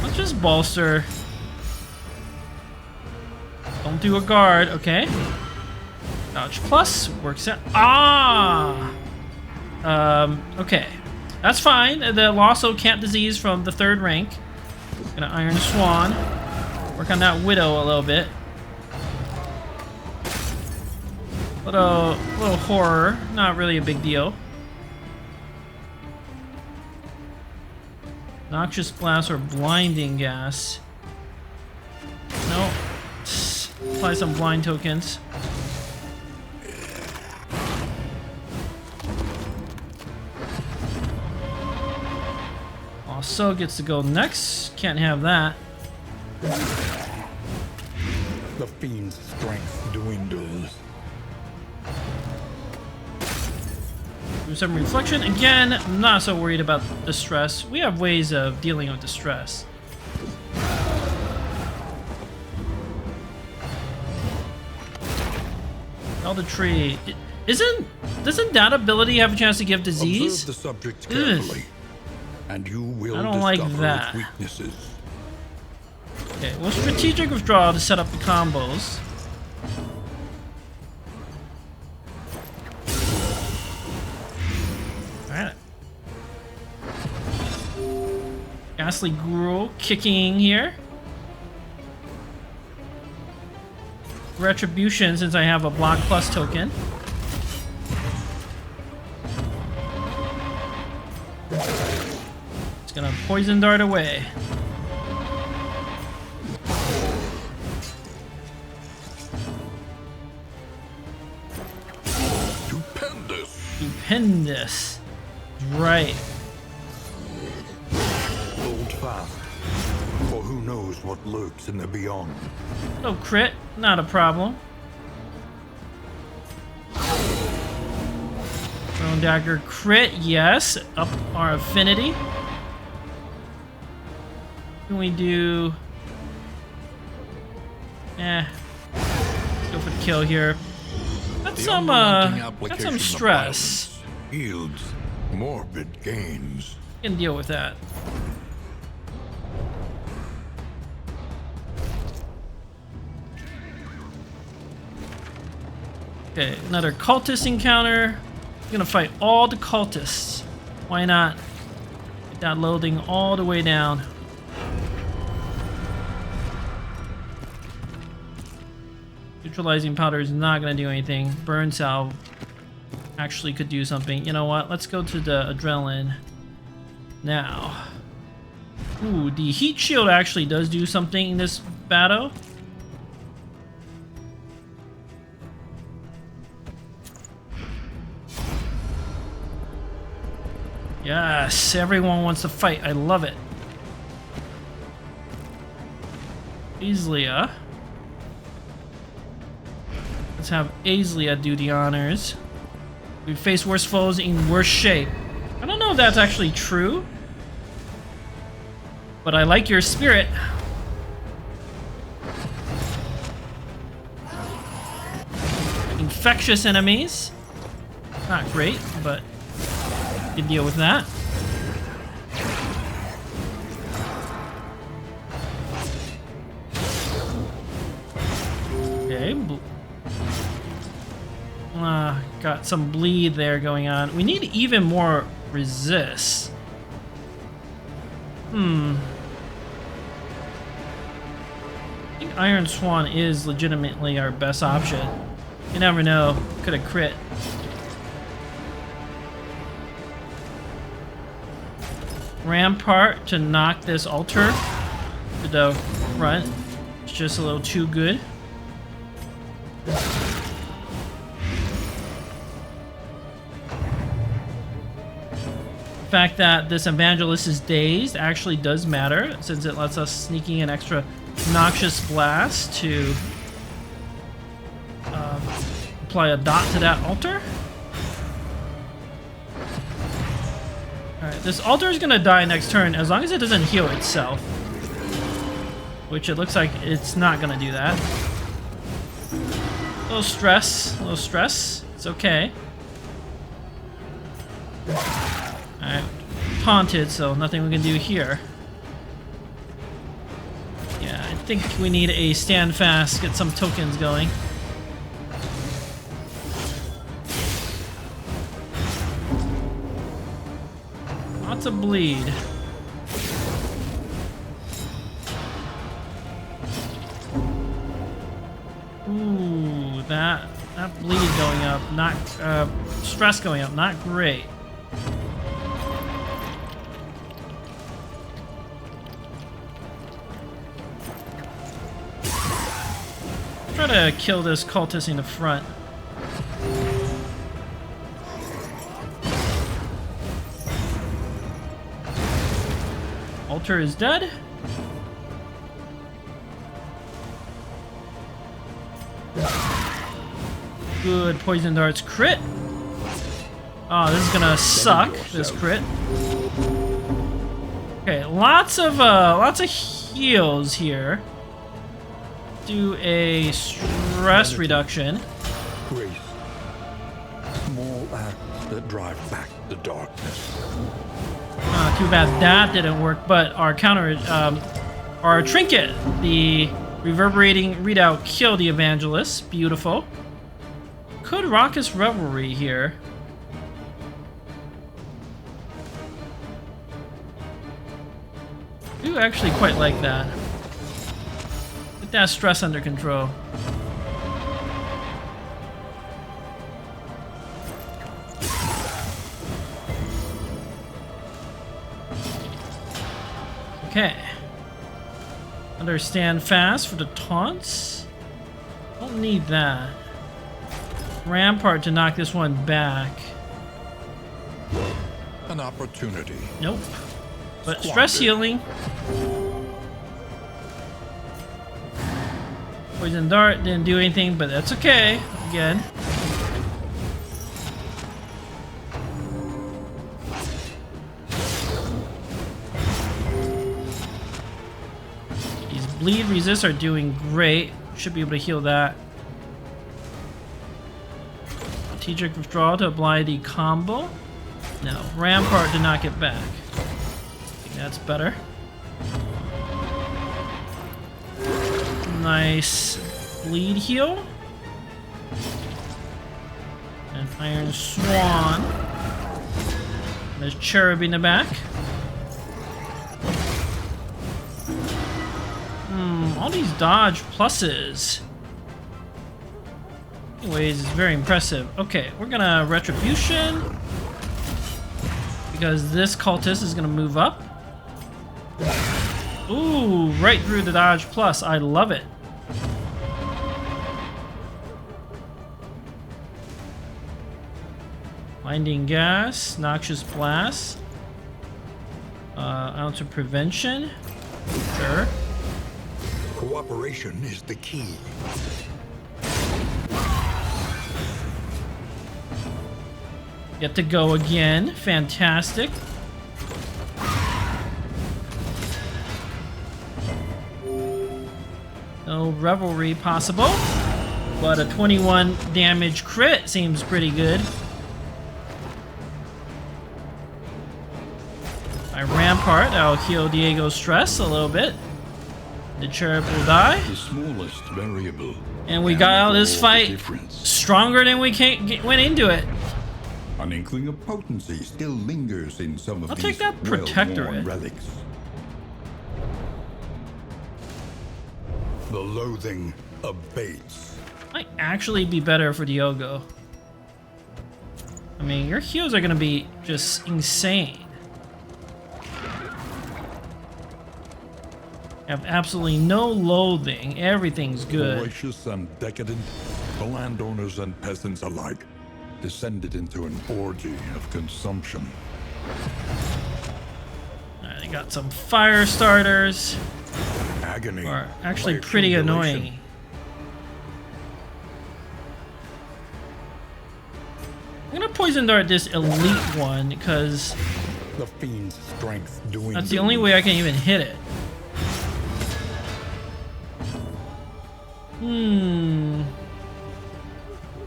[SPEAKER 1] Let's just bolster. Don't do a guard, okay. Dodge plus works out. Ah! Okay. That's fine. They'll also can't disease from the 3rd rank. Gonna Iron Swan. Work on that Widow a little bit. Little horror. Not really a big deal. Noxious Blast or Blinding Gas. No. Apply some blind tokens. Also gets to go next. Can't have that.
[SPEAKER 2] The fiend's strength dwindles.
[SPEAKER 1] Do some reflection. Again, I'm not so worried about distress. We have ways of dealing with distress. Elder Tree. Doesn't that ability have a chance to give disease?
[SPEAKER 2] Observe the subject carefully, and you will discover its weaknesses.
[SPEAKER 1] Okay, well, strategic withdrawal to set up the combos. Alright. Ghastly Gruel kicking here. Retribution since I have a block plus token. It's gonna poison dart away. Stupendous. Right.
[SPEAKER 2] Hold fast, for who knows what lurks in the beyond.
[SPEAKER 1] No crit, not a problem. Thrown Dagger crit, yes. Up our affinity. Can we do... Let's go for the kill here. Got some stress.
[SPEAKER 2] Yields morbid gains.
[SPEAKER 1] Can deal with that. Okay, another cultist encounter. I'm gonna fight all the cultists. Why not? Get that loading all the way down. Neutralizing powder is not gonna do anything. Burn salve actually could do something. You know what? Let's go to the adrenaline now. Ooh, the heat shield actually does do something in this battle. Yes, everyone wants to fight. I love it. Aeslia. Let's have Aeslia do the honors. We face worse foes in worse shape. I don't know if that's actually true, but I like your spirit. Infectious enemies. Not great, but you can deal with that. Okay. Got some bleed there going on. We need even more resist. I think Iron Swan is legitimately our best option. You never know. Could have crit. Rampart to knock this altar to the front. It's just a little too good. The fact that this Evangelist is dazed actually does matter, since it lets us sneaking an extra noxious blast to apply a dot to that altar. Alright, this altar is gonna die next turn as long as it doesn't heal itself. Which it looks like it's not gonna do that. A little stress. It's okay. Alright, taunted, so nothing we can do here. Yeah, I think we need a stand fast, get some tokens going. Lots of bleed. Ooh, that bleed going up, not stress going up, not great. Try to kill this cultist in the front. Altar is dead. Good poison darts crit. Oh, this is gonna suck. This crit. Okay, lots of heals here. Do a stress reduction.
[SPEAKER 2] Grace. Small acts that drive back the darkness.
[SPEAKER 1] Too bad that didn't work, but our counter, our trinket, the reverberating readout, killed the Evangelist. Beautiful. Could Raucous Revelry here. I do actually quite like that. Get that stress under control. Okay. Understand fast for the taunts. Don't need that. Rampart to knock this one back.
[SPEAKER 2] An opportunity.
[SPEAKER 1] Nope. But stress healing. Poison dart didn't do anything, but that's okay. Again. These bleed resists are doing great. Should be able to heal that. Strategic withdrawal to apply the combo. No, Rampart to knock it back. I think that's better. Nice bleed heal. And Iron Swan. There's Cherub in the back. All these dodge pluses. Anyways, it's very impressive. Okay, we're gonna Retribution. Because this cultist is gonna move up. Ooh, right through the dodge plus. I love it. Blinding Gas, Noxious Blast. Ounce of Prevention. Sure.
[SPEAKER 2] Cooperation is the key.
[SPEAKER 1] Get to go again. Fantastic. No Revelry possible. But a 21 damage crit seems pretty good. I Rampart, I'll heal Diego's stress a little bit. The Cherub will die.
[SPEAKER 2] The smallest variable.
[SPEAKER 1] And we got out of this fight stronger than we went into it.
[SPEAKER 2] An inkling of potency still lingers in some of
[SPEAKER 1] I'll
[SPEAKER 2] these
[SPEAKER 1] take that protectorate.
[SPEAKER 2] well-worn relics. The loathing abates.
[SPEAKER 1] Might actually be better for Diogo. I mean, your heals are gonna be just insane. Have absolutely no loathing. Everything's good.
[SPEAKER 2] Voracious and decadent, the landowners and peasants alike descended into an orgy of consumption.
[SPEAKER 1] Alright, I got some fire starters.
[SPEAKER 2] Agony.
[SPEAKER 1] Are actually
[SPEAKER 2] by
[SPEAKER 1] pretty
[SPEAKER 2] accumulation.
[SPEAKER 1] annoying. I'm gonna poison dart this elite one because
[SPEAKER 2] The fiend's strength doing.
[SPEAKER 1] that's the only way I can even hit it.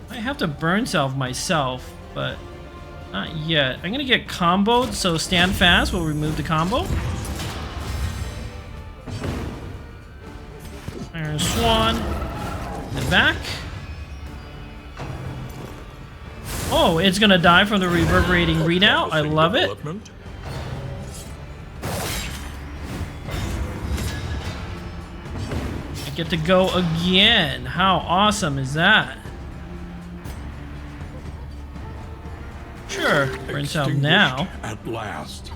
[SPEAKER 1] I have to burn salve myself, but not yet. I'm gonna get comboed, so stand fast. We'll remove the combo. Iron Swan. And back. Oh, it's gonna die from the reverberating readout. I love it. I get to go again. How awesome is that? Sure, burn salve now.
[SPEAKER 2] At last.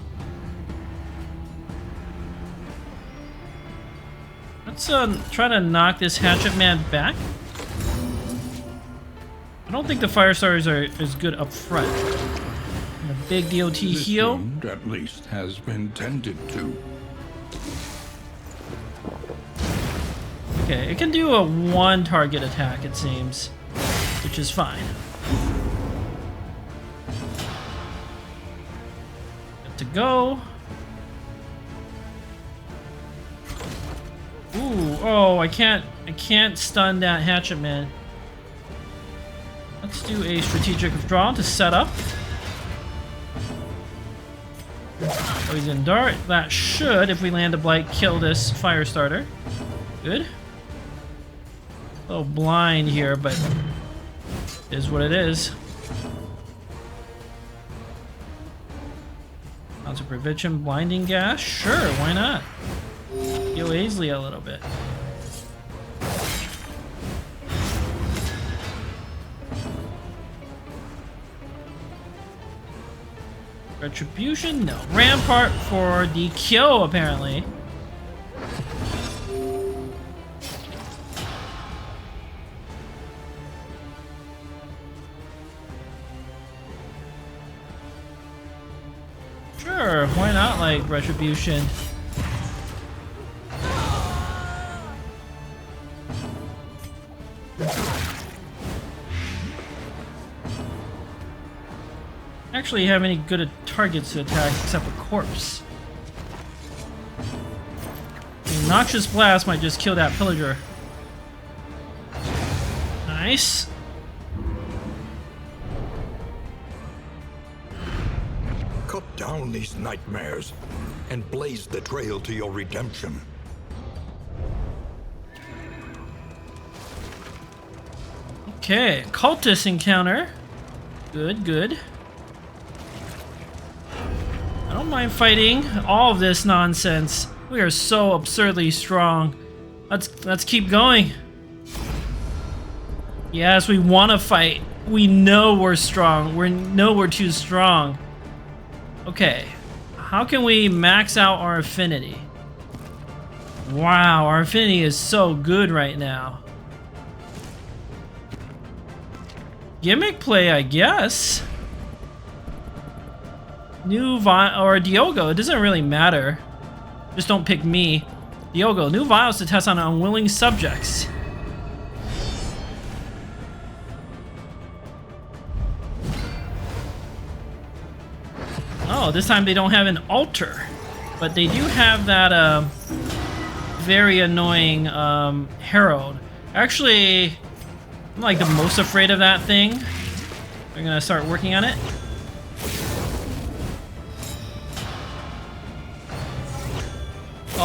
[SPEAKER 1] Let's try to knock this hatchet man back. I don't think the fire starters are as good up front. And a big DOT
[SPEAKER 2] This
[SPEAKER 1] heal.
[SPEAKER 2] wound, at least, has been tended to.
[SPEAKER 1] Okay, it can do a one target attack, it seems, which is fine. Good to go. Ooh, oh, I can't stun that hatchet man. Let's do a strategic withdrawal to set up. Poison dart. That should, if we land a blight, kill this fire starter. Good. A little blind here, but it is what it is. Concept prevention, blinding gas. Sure, why not? Heal Aisley a little bit. Retribution? No. Rampart for the kill, apparently. Sure, why not, like, Retribution? Actually have any good targets to attack except a corpse. The Noxious Blast might just kill that pillager. Nice.
[SPEAKER 2] Cut down these nightmares and blaze the trail to your redemption.
[SPEAKER 1] Okay, cultist encounter. Good, good. I don't mind fighting all of this nonsense. We are so absurdly strong. Let's keep going. Yes, we want to fight. We know we're strong. We know we're too strong. Okay, how can we max out our affinity? Wow, our affinity is so good right now. Gimmick play, I guess. New or Diogo, it doesn't really matter. Just don't pick me. Diogo, new vials to test on unwilling subjects. Oh, this time they don't have an altar. But they do have that very annoying herald. Actually, I'm like the most afraid of that thing. I'm gonna start working on it.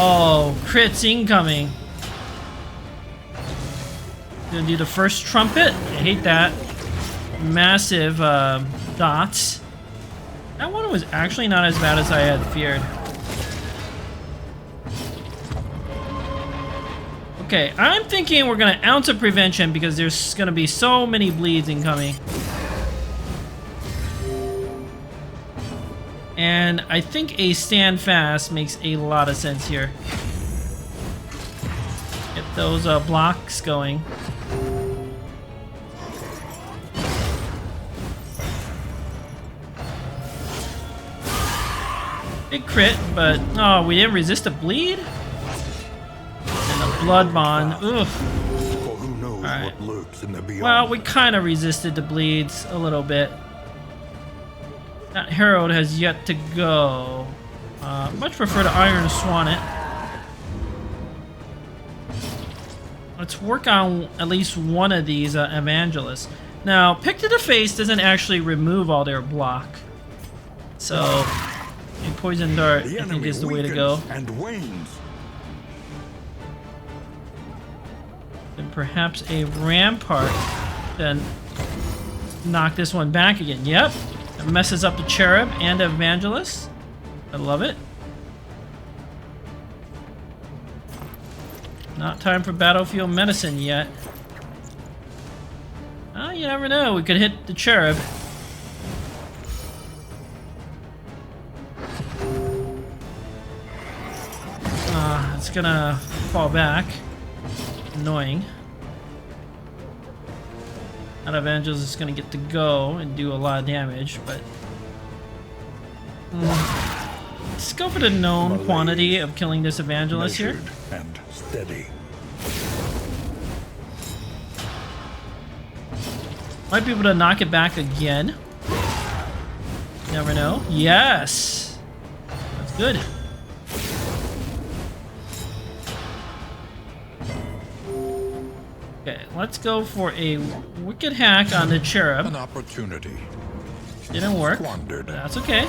[SPEAKER 1] Oh, crits incoming. Gonna do the first trumpet. I hate that. massive dots. That one was actually not as bad as I had feared. Okay, I'm thinking we're gonna ounce of prevention because there's gonna be so many bleeds incoming. And I think a stand fast makes a lot of sense here. Get those blocks going. Big crit, but oh, we didn't resist a bleed? And a blood bond. Ugh.
[SPEAKER 2] For who knows what lurks in the beyond.
[SPEAKER 1] Well, we kind of resisted the bleeds a little bit. That Herald has yet to go. Much prefer to Iron Swan it. Let's work on at least one of these Evangelists. Now, Pick to the Face doesn't actually remove all their block. So, a Poison Dart, I think, is the way to go.
[SPEAKER 2] And wanes.
[SPEAKER 1] And perhaps a Rampart, then knock this one back again. Yep. It messes up the Cherub and Evangelist. I love it. Not time for Battlefield Medicine yet. Oh, you never know. We could hit the Cherub. It's gonna fall back. Annoying. That Evangelist is gonna get to go and do a lot of damage, but let's go for the known quantity of killing this Evangelist here.
[SPEAKER 2] And steady.
[SPEAKER 1] Might be able to knock it back again. Never know. Yes! That's good. Okay, let's go for a wicked hack on the Cherub.
[SPEAKER 2] An opportunity.
[SPEAKER 1] Didn't work.
[SPEAKER 2] Squandered.
[SPEAKER 1] That's okay.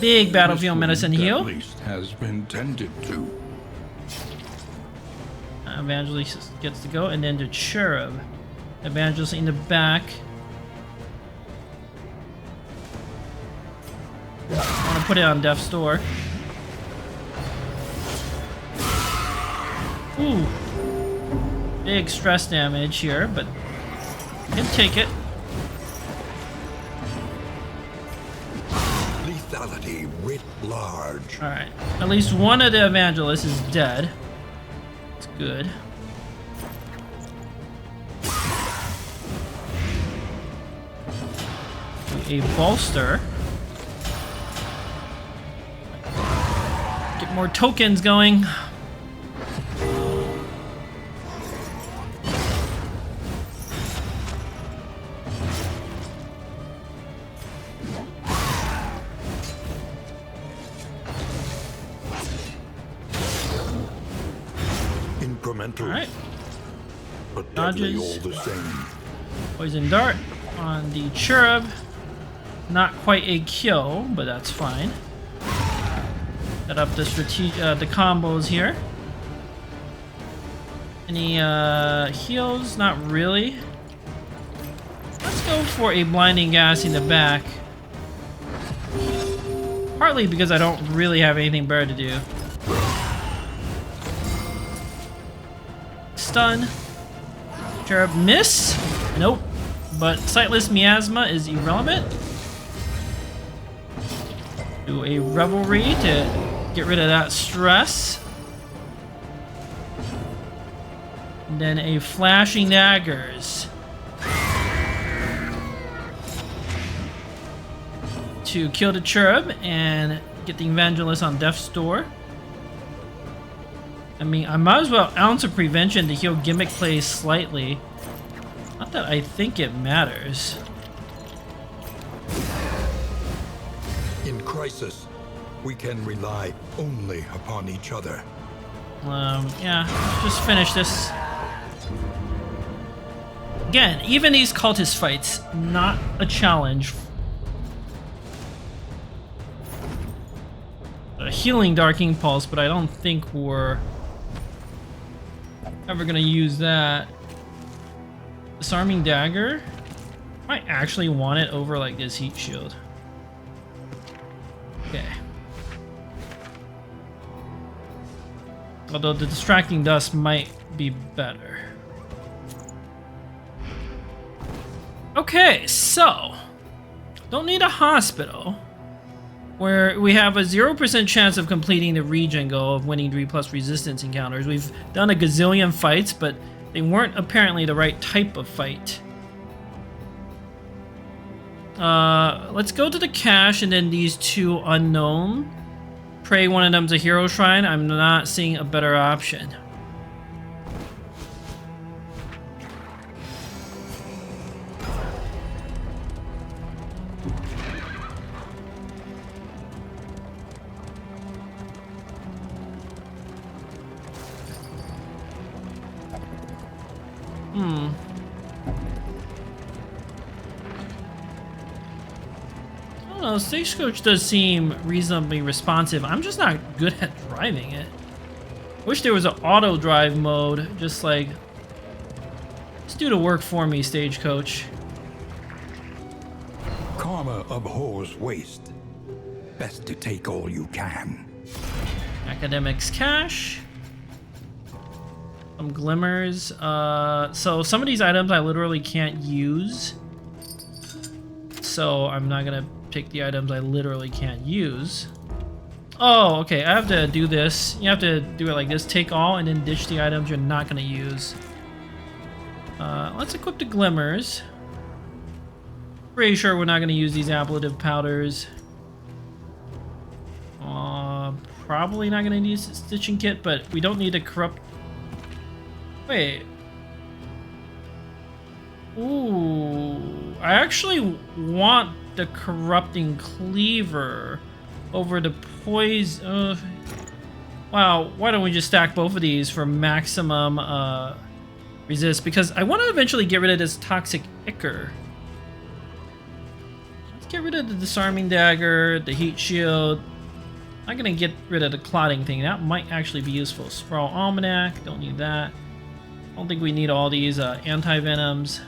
[SPEAKER 1] Big Battlefield Medicine heal.
[SPEAKER 2] At least has been tended to.
[SPEAKER 1] Evangelist gets to go, and then the Cherub. Evangelist in the back. I want to put it on Death's Door. Ooh. Big stress damage here, but you can take it.
[SPEAKER 2] Lethality writ large.
[SPEAKER 1] Alright. At least one of the Evangelists is dead. It's good. A bolster. Get more tokens going.
[SPEAKER 2] Incremental.
[SPEAKER 1] All right.
[SPEAKER 2] But deadly
[SPEAKER 1] Dodges.
[SPEAKER 2] all the same.
[SPEAKER 1] Poison Dart on the Cherub. Not quite a kill, but that's fine. Set up the the combos here. Any heals? Not really. Let's go for a blinding gas in the back. Partly because I don't really have anything better to do. Stun. Cherub miss. Nope. But Sightless Miasma is irrelevant. Do a Revelry to get rid of that stress. And then a Flashing Daggers to kill the Cherub and get the Evangelist on Death's Door. I mean, I might as well ounce of prevention to heal Gimmick Play slightly. Not that I think it matters.
[SPEAKER 2] In crisis, we can rely only upon each other.
[SPEAKER 1] Yeah, just finish this. Again, even these cultist fights, not a challenge. A healing Darking Pulse, but I don't think we're ever gonna use that. Disarming dagger. Might actually want it over like this heat shield. Okay. Although the distracting dust might be better. Okay, so don't need a hospital where we have a 0% chance of completing the regen goal of winning 3+ resistance encounters. We've done a gazillion fights, but they weren't apparently the right type of fight. Let's go to the cache and then these two unknown. Pray one of them's a hero shrine. I'm not seeing a better option. I don't know, stagecoach does seem reasonably responsive. I'm just not good at driving it. Wish there was an auto drive mode, just like, just do the work for me, stagecoach.
[SPEAKER 2] Karma abhors waste. Best to take all you can.
[SPEAKER 1] Academics cache. Some glimmers. So some of these items I literally can't use. So I'm not gonna pick the items I literally can't use. Oh, okay, I have to do this. You have to do it like this. Take all and then ditch the items you're not gonna use. Let's equip the glimmers. Pretty sure we're not gonna use these ablative powders. Probably not gonna need a stitching kit, but we don't need a corrupt. Wait. Ooh, I actually want the corrupting cleaver over the poison. Wow, why don't we just stack both of these for maximum resist? Because I want to eventually get rid of this toxic ichor. Let's get rid of the disarming dagger, the heat shield. I'm gonna get rid of the clotting thing. That might actually be useful. Sprawl almanac, don't need that. I don't think we need all these anti-venoms.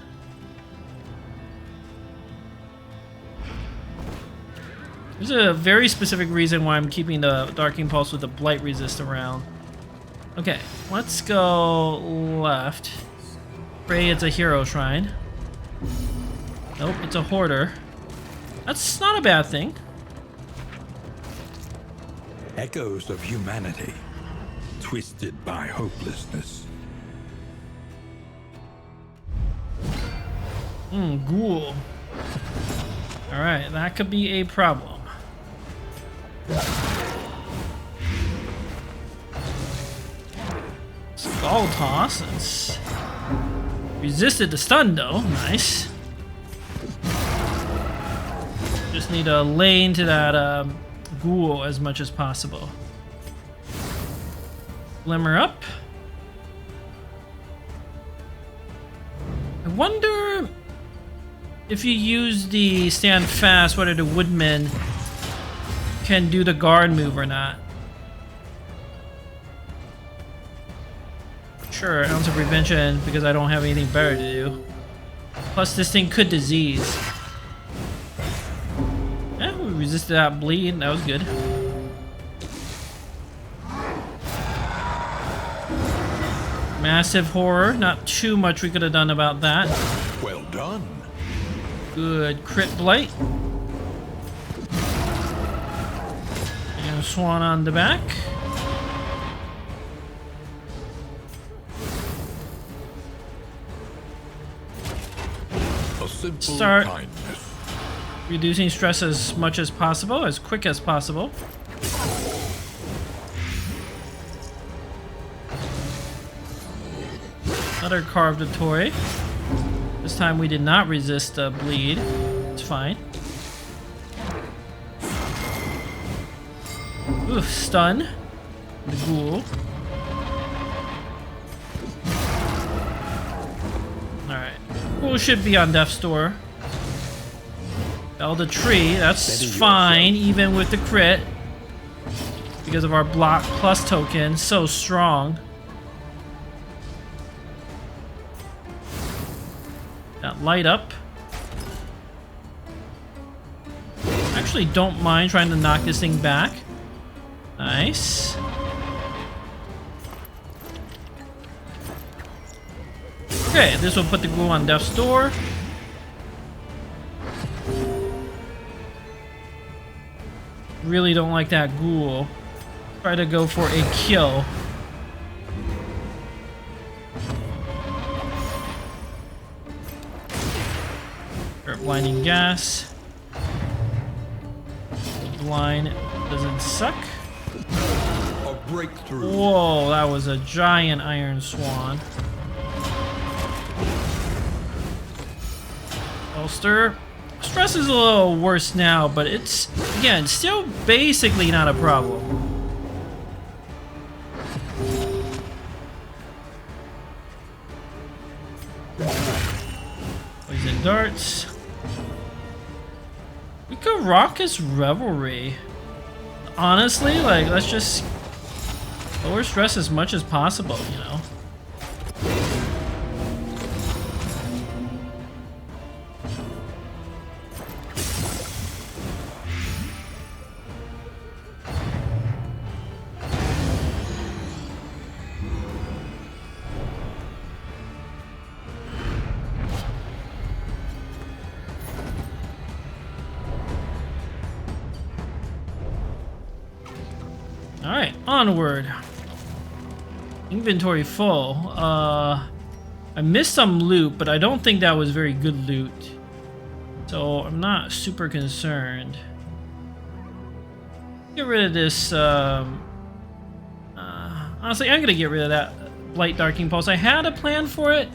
[SPEAKER 1] There's a very specific reason why I'm keeping the Darking Pulse with the Blight Resist around. Okay, let's go left. Pray it's a hero shrine. Nope, it's a hoarder. That's not a bad thing.
[SPEAKER 2] Echoes of humanity, twisted by hopelessness.
[SPEAKER 1] Ghoul. Alright, that could be a problem. Skull toss. It's resisted the stun though. Nice. Just need to lay into that ghoul as much as possible. Glimmer up. I wonder if you use the stand fast, whether the woodman can do the guard move or not. Sure, ounce of prevention because I don't have anything better to do. Plus this thing could disease. Yeah, we resisted that bleed, that was good. Massive horror, not too much we could have done about that.
[SPEAKER 2] Well done.
[SPEAKER 1] Good crit blight. And swan on the back.
[SPEAKER 2] A simple
[SPEAKER 1] Start
[SPEAKER 2] kindness.
[SPEAKER 1] reducing stress as much as possible, as quick as possible. Another carved a toy. This time we did not resist the bleed. It's fine. Oof, stun. The ghoul. Alright. Ghoul should be on death's door. Fell the tree. That's fine, even with the crit. Because of our block plus token. So strong. That light up. Actually don't mind trying to knock this thing back. Nice. Okay, this will put the glue on death's door. Really don't like that ghoul. Try to go for a kill. Blinding gas. Blind doesn't suck.
[SPEAKER 2] A breakthrough.
[SPEAKER 1] Whoa, that was a giant iron swan. Holster. Stress is a little worse now, but it's, again, still basically not a problem. Poison darts. We could Raucous Revelry. Honestly, like, let's just lower stress as much as possible, you know? Alright, onward. Inventory full. I missed some loot, but I don't think that was very good loot. So I'm not super concerned. Get rid of this, honestly, I'm gonna get rid of that Blight Darking Pulse. I had a plan for it,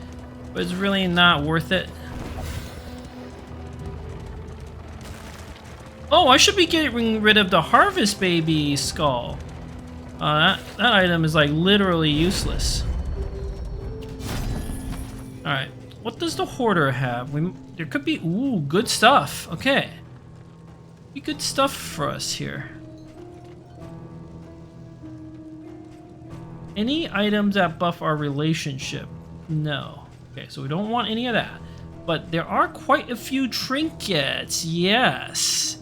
[SPEAKER 1] but it's really not worth it. Oh, I should be getting rid of the Harvest Baby skull. That item is like literally useless. Alright, what does the Hoarder have? There could be, ooh, good stuff. Okay. Be good stuff for us here. Any items that buff our relationship? No. Okay, so we don't want any of that. But there are quite a few trinkets, yes.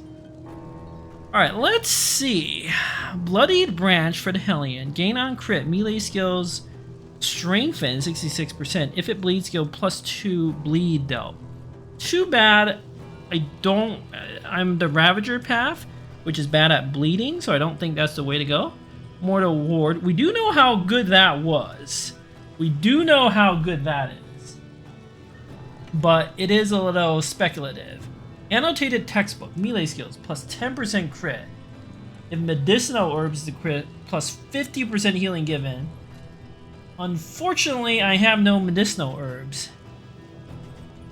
[SPEAKER 1] Alright, let's see. Bloodied Branch for the Hellion. Gain on crit. Melee skills strengthen 66%. If it bleeds, skill +2 bleed dealt. Too bad I'm the Ravager path, which is bad at bleeding, so I don't think that's the way to go. Mortal Ward. We do know how good that was. We do know how good that is. But it is a little speculative. Annotated textbook, melee skills, +10% crit. If medicinal herbs the crit, +50% healing given. Unfortunately, I have no medicinal herbs.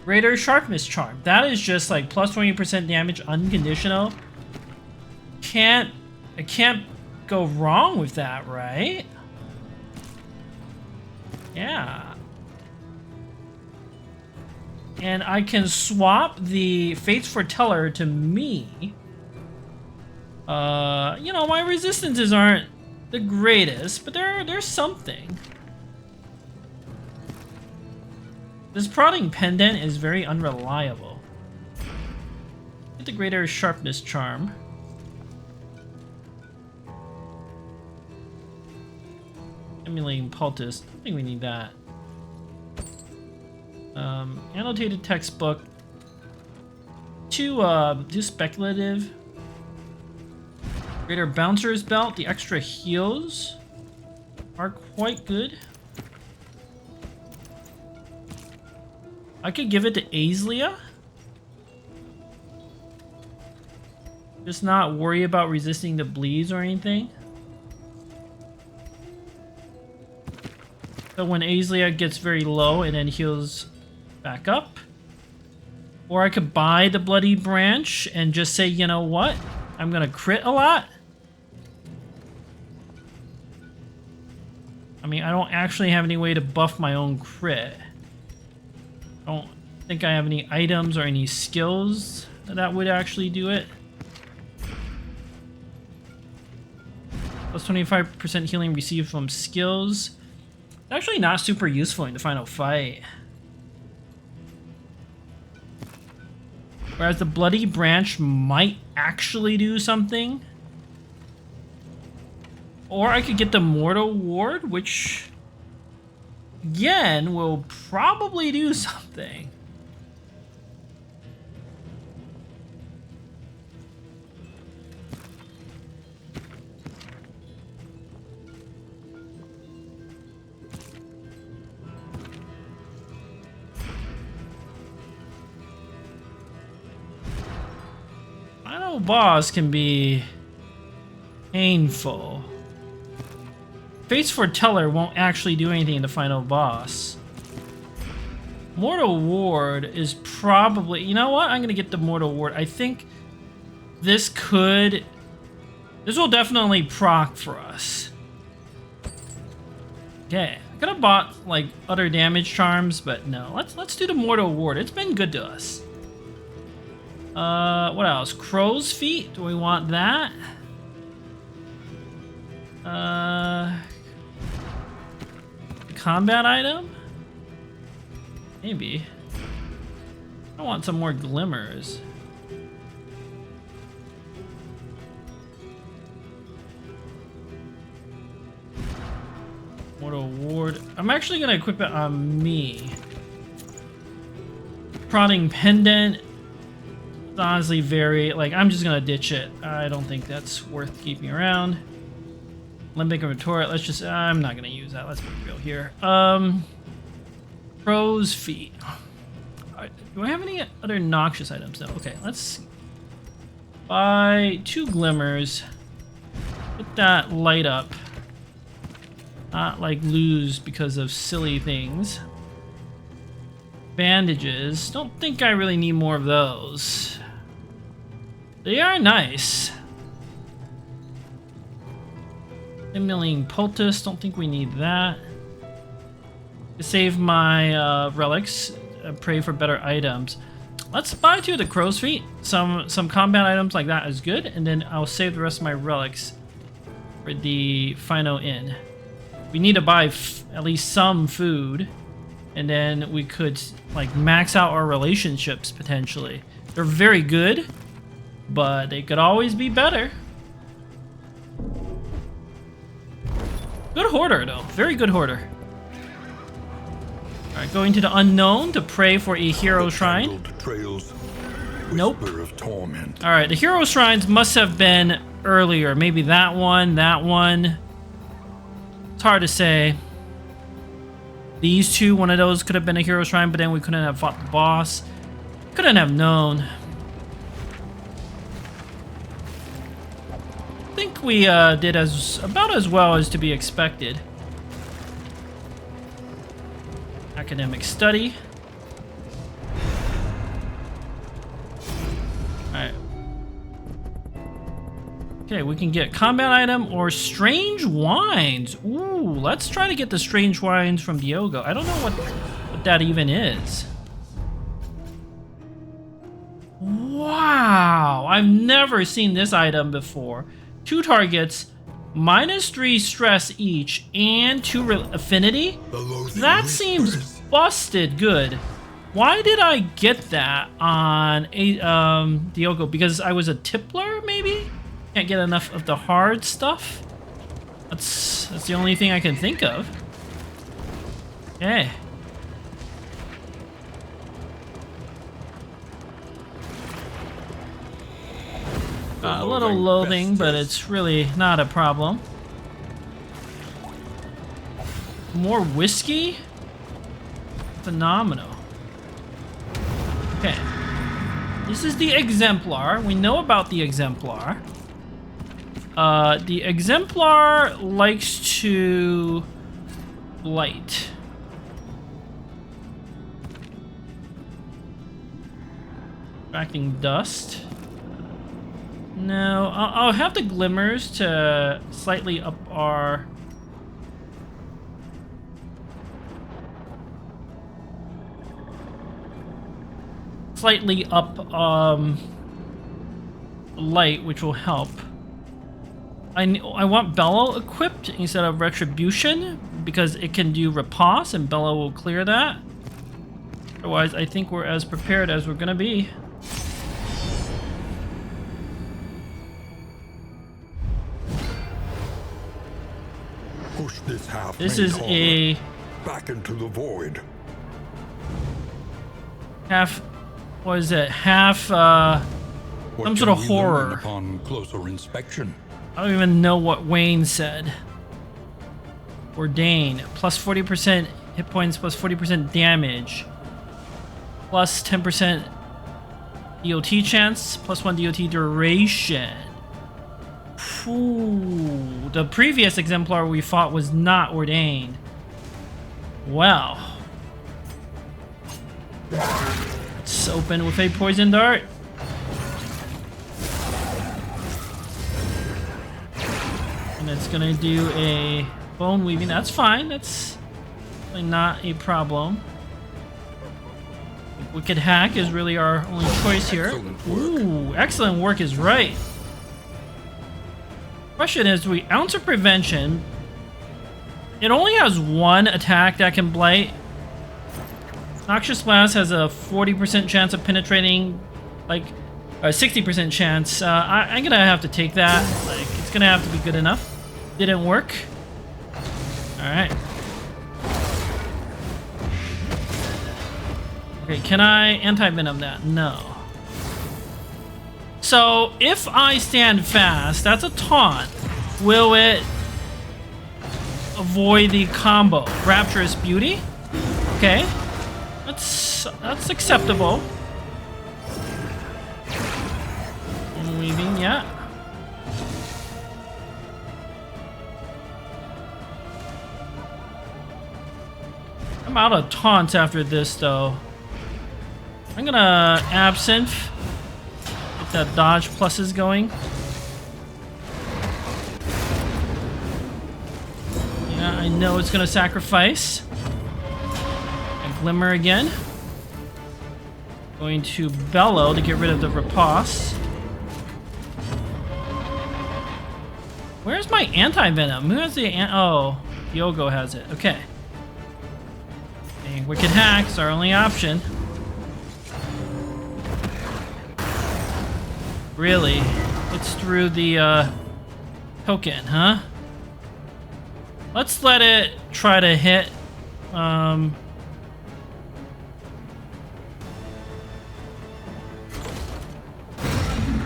[SPEAKER 1] Greater Sharpness Charm. That is just like +20% damage unconditional. I can't go wrong with that, right? Yeah. And I can swap the Fate's Foreteller to me. You know, my resistances aren't the greatest, but there's something. This Prodding Pendant is very unreliable. Get the Greater Sharpness Charm. Emulating Poultice. I think we need that. Annotated textbook. Too speculative. Greater Bouncer's Belt. The extra heals are quite good. I could give it to Aeslia. Just not worry about resisting the bleeds or anything. So when Aeslia gets very low, and then heals back up. Or I could buy the Bloody Branch and just say, you know what? I'm gonna crit a lot. I mean, I don't actually have any way to buff my own crit. I don't think I have any items or any skills that would actually do it. +25% healing received from skills. It's actually not super useful in the final fight. Whereas the Bloody Branch might actually do something. Or I could get the Mortal Ward, which, again, will probably do something. Final boss can be painful. Fate's Foreteller won't actually do anything in the final boss. Mortal Ward is probably... You know what? I'm going to get the Mortal Ward. I think this could... This will definitely proc for us. Okay. I could have bought, like, other damage charms, but no. Let's do the Mortal Ward. It's been good to us. What else? Crow's Feet? Do we want that? Combat item? Maybe. I want some more glimmers. Mortal Ward. I'm actually gonna equip it on me. Prodding Pendant. It's honestly very, like, I'm just gonna ditch it. I don't think that's worth keeping around. Limbic Retort, let's just, I'm not gonna use that, let's be real here. Crow's Feet. Do I have any other noxious items? No, okay, let's buy 2 glimmers. Get that light up. Not like lose because of silly things. Bandages, don't think I really need more of those. They are nice. Stimulating Poultice, don't think we need that. To save my relics, pray for better items. Let's buy 2 of the Crow's Feet. Some combat items like that is good, and then I'll save the rest of my relics for the final inn. We need to buy at least some food, and then we could like max out our relationships potentially. They're very good, but they could always be better. Good hoarder, though. Very good hoarder. Alright, going to the unknown to pray for a hero shrine.
[SPEAKER 2] Trails,
[SPEAKER 1] Nope.
[SPEAKER 2] of torment.
[SPEAKER 1] Alright, the hero shrines must have been earlier. Maybe that one, that one. It's hard to say. These 2, one of those could have been a hero shrine, but then we couldn't have fought the boss. Couldn't have known. I think we did about as well as to be expected. Academic study. Alright. Okay, we can get combat item or strange wines. Ooh, let's try to get the strange wines from Diogo. I don't know what that even is. Wow, I've never seen this item before. 2 targets, -3 stress each, and 2 affinity? That seems busted good. Why did I get that on Diogo? Because I was a tippler, maybe? Can't get enough of the hard stuff? That's the only thing I can think of. Okay. A little loathing, but it's really not a problem. More whiskey? Phenomenal. Okay. This is the Exemplar. We know about the Exemplar. The Exemplar likes to light. Attracting dust. No, I'll have the glimmers to slightly up our... Slightly up light, which will help. I want Bellow equipped instead of Retribution because it can do Riposte and Bellow will clear that. Otherwise, I think we're as prepared as we're gonna be. This is a
[SPEAKER 2] back into the void.
[SPEAKER 1] half. What is it? Half. Some sort of horror.
[SPEAKER 2] Upon closer inspection.
[SPEAKER 1] I don't even know what Wayne said. Ordain. Plus 40% hit points, plus 40% damage. Plus 10% DOT chance, plus 1 DOT duration. Ooh, the previous exemplar we fought was not ordained. Well. Let's open with a poison dart. And it's gonna do a bone weaving. That's fine. That's really not a problem. Wicked Hack is really our only choice here. Ooh, excellent work is right. Question is, we ounce of prevention. It only has one attack that can blight. Noxious Blast has a 40% chance of penetrating, like a 60% chance. I'm gonna have to take that. Like, it's gonna have to be good enough. Didn't work. All right. Okay, can I anti-venom that? No. So, if I stand fast, that's a taunt. Will it avoid the combo? Rapturous Beauty? Okay. That's acceptable. Weaving, yeah. I'm out of taunts after this, though. I'm gonna Absinthe. Get that dodge pluses going. Yeah, I know it's gonna sacrifice. And Glimmer again. Going to Bellow to get rid of the riposte. Where's my anti-venom? Who has the oh, Yogo has it. Okay. Wicked Hack's our only option. Really? It's through the token, huh? Let's let it try to hit. I'm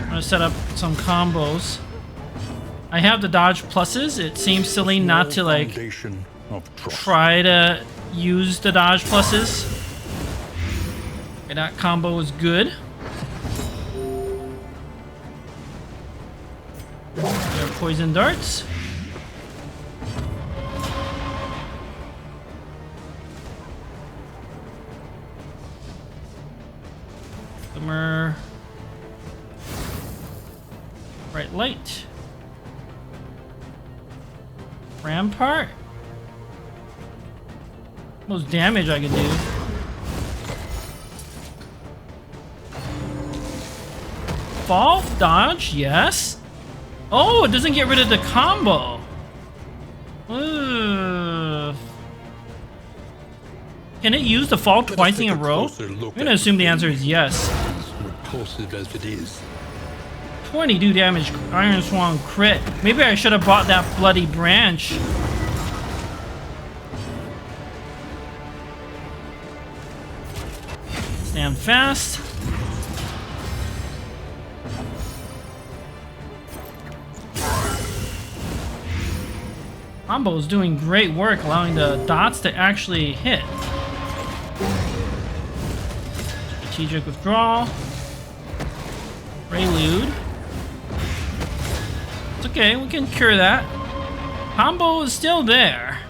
[SPEAKER 1] gonna set up some combos. I have the dodge pluses. It seems silly not to like try to use the dodge pluses. Okay, that combo is good. There are poison darts. Glimmer. Bright light. Rampart. Most damage I can do. Fall, dodge, yes. Oh, it doesn't get rid of the combo. Ugh. Can it use the fall twice in a row? I'm gonna assume the answer is yes.
[SPEAKER 2] Repulsive as it is.
[SPEAKER 1] 22 damage, Iron Swan crit. Maybe I should have bought that bloody branch. Stand fast. Combo is doing great work, allowing the dots to actually hit. Strategic withdrawal. Prelude. It's okay, we can cure that. Combo is still there.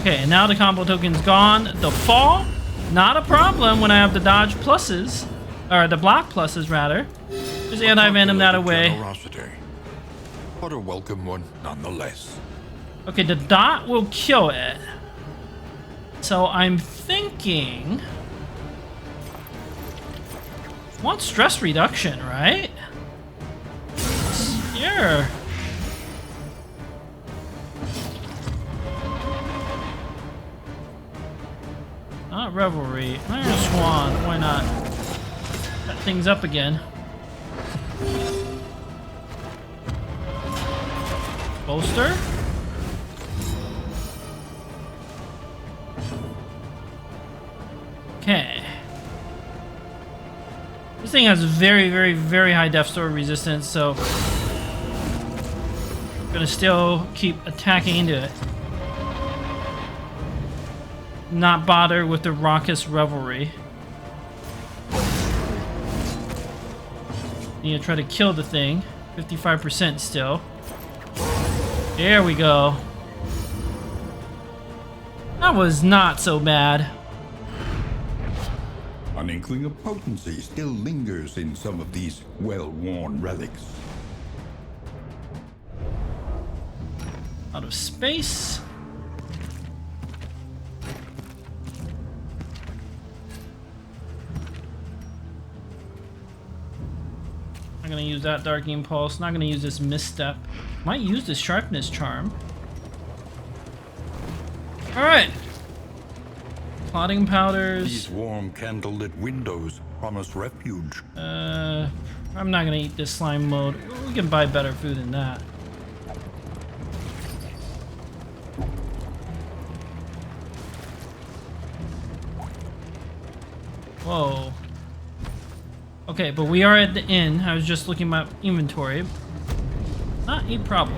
[SPEAKER 1] Okay, and now the combo token's gone. The fall, not a problem when I have the dodge pluses. Or the block pluses, rather. Just anti-venom that away.
[SPEAKER 2] But a welcome one, nonetheless.
[SPEAKER 1] Okay, the dot will kill it. So I'm thinking... want stress reduction, right? Here. Not Revelry. Iron Swan. Why not? Set things up again. Bolster. Okay. This thing has very, very, very high def sword resistance, so I'm gonna still keep attacking into it. Not bother with the raucous revelry. Need to try to kill the thing. 55% still. There we go. That was not so bad.
[SPEAKER 2] An inkling of potency still lingers in some of these well-worn relics.
[SPEAKER 1] Out of space. Not gonna use that Dark Impulse. Not gonna use this Misstep. Might use this Sharpness Charm. Alright. Clotting powders.
[SPEAKER 2] These warm candlelit windows promise refuge.
[SPEAKER 1] I'm not gonna eat this slime mode. We can buy better food than that. Whoa. Okay, but we are at the inn. I was just looking at my inventory. Not a problem.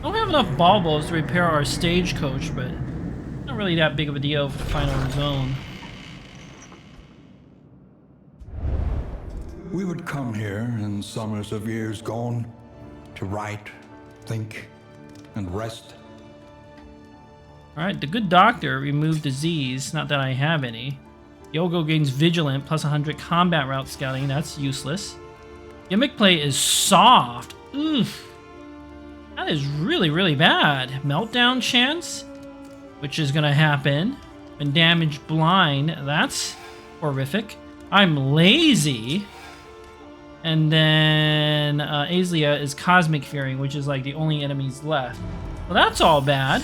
[SPEAKER 1] Don't have enough baubles to repair our stagecoach, but not really that big of a deal for the final zone.
[SPEAKER 2] We would come here in summers of years gone to write, think, and rest.
[SPEAKER 1] Alright, the good doctor removed disease, not that I have any. Yogo gains vigilant plus 100 combat route scouting, that's useless. Gimmick play is soft. Oof. That is really, really bad. Meltdown chance, which is gonna happen. And damage blind, that's horrific. I'm lazy. And then Azlia is cosmic fearing, which is like the only enemies left. Well, that's all bad.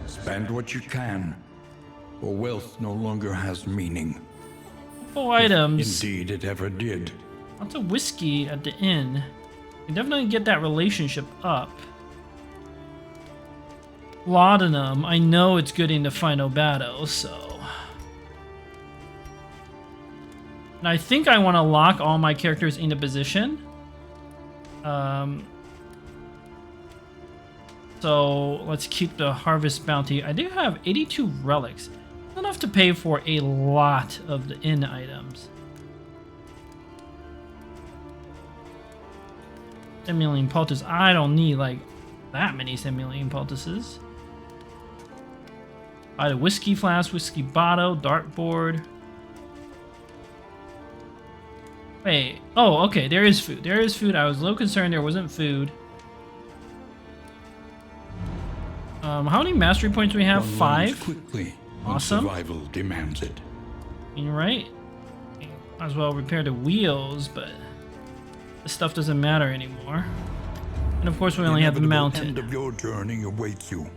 [SPEAKER 2] Spend what you can, or wealth no longer has meaning.
[SPEAKER 1] Couple items.
[SPEAKER 2] Indeed, it ever did.
[SPEAKER 1] Lots of whiskey at the inn. You definitely get that relationship up. Laudanum, I know it's good in the final battle, so. And I think I want to lock all my characters into position. So let's keep the harvest bounty. I do have 82 relics. Enough to pay for a lot of the inn items. 10 million poultices. I don't need like that many 10 million poultices. Buy the whiskey flask, whiskey bottle, dartboard. Wait. Oh, okay. There is food. There is food. I was a little concerned there wasn't food. How many mastery points do we have? 5.
[SPEAKER 2] Quickly.
[SPEAKER 1] Awesome.
[SPEAKER 2] Survival demands it.
[SPEAKER 1] You're right. Might as well repair the wheels, but this stuff doesn't matter anymore. And of course, we only have the mountain.
[SPEAKER 2] The end of your journey awaits you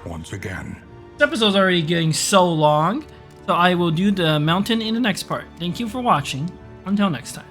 [SPEAKER 2] once again.
[SPEAKER 1] This episode's already getting so long, so I will do the mountain in the next part. Thank you for watching. Until next time.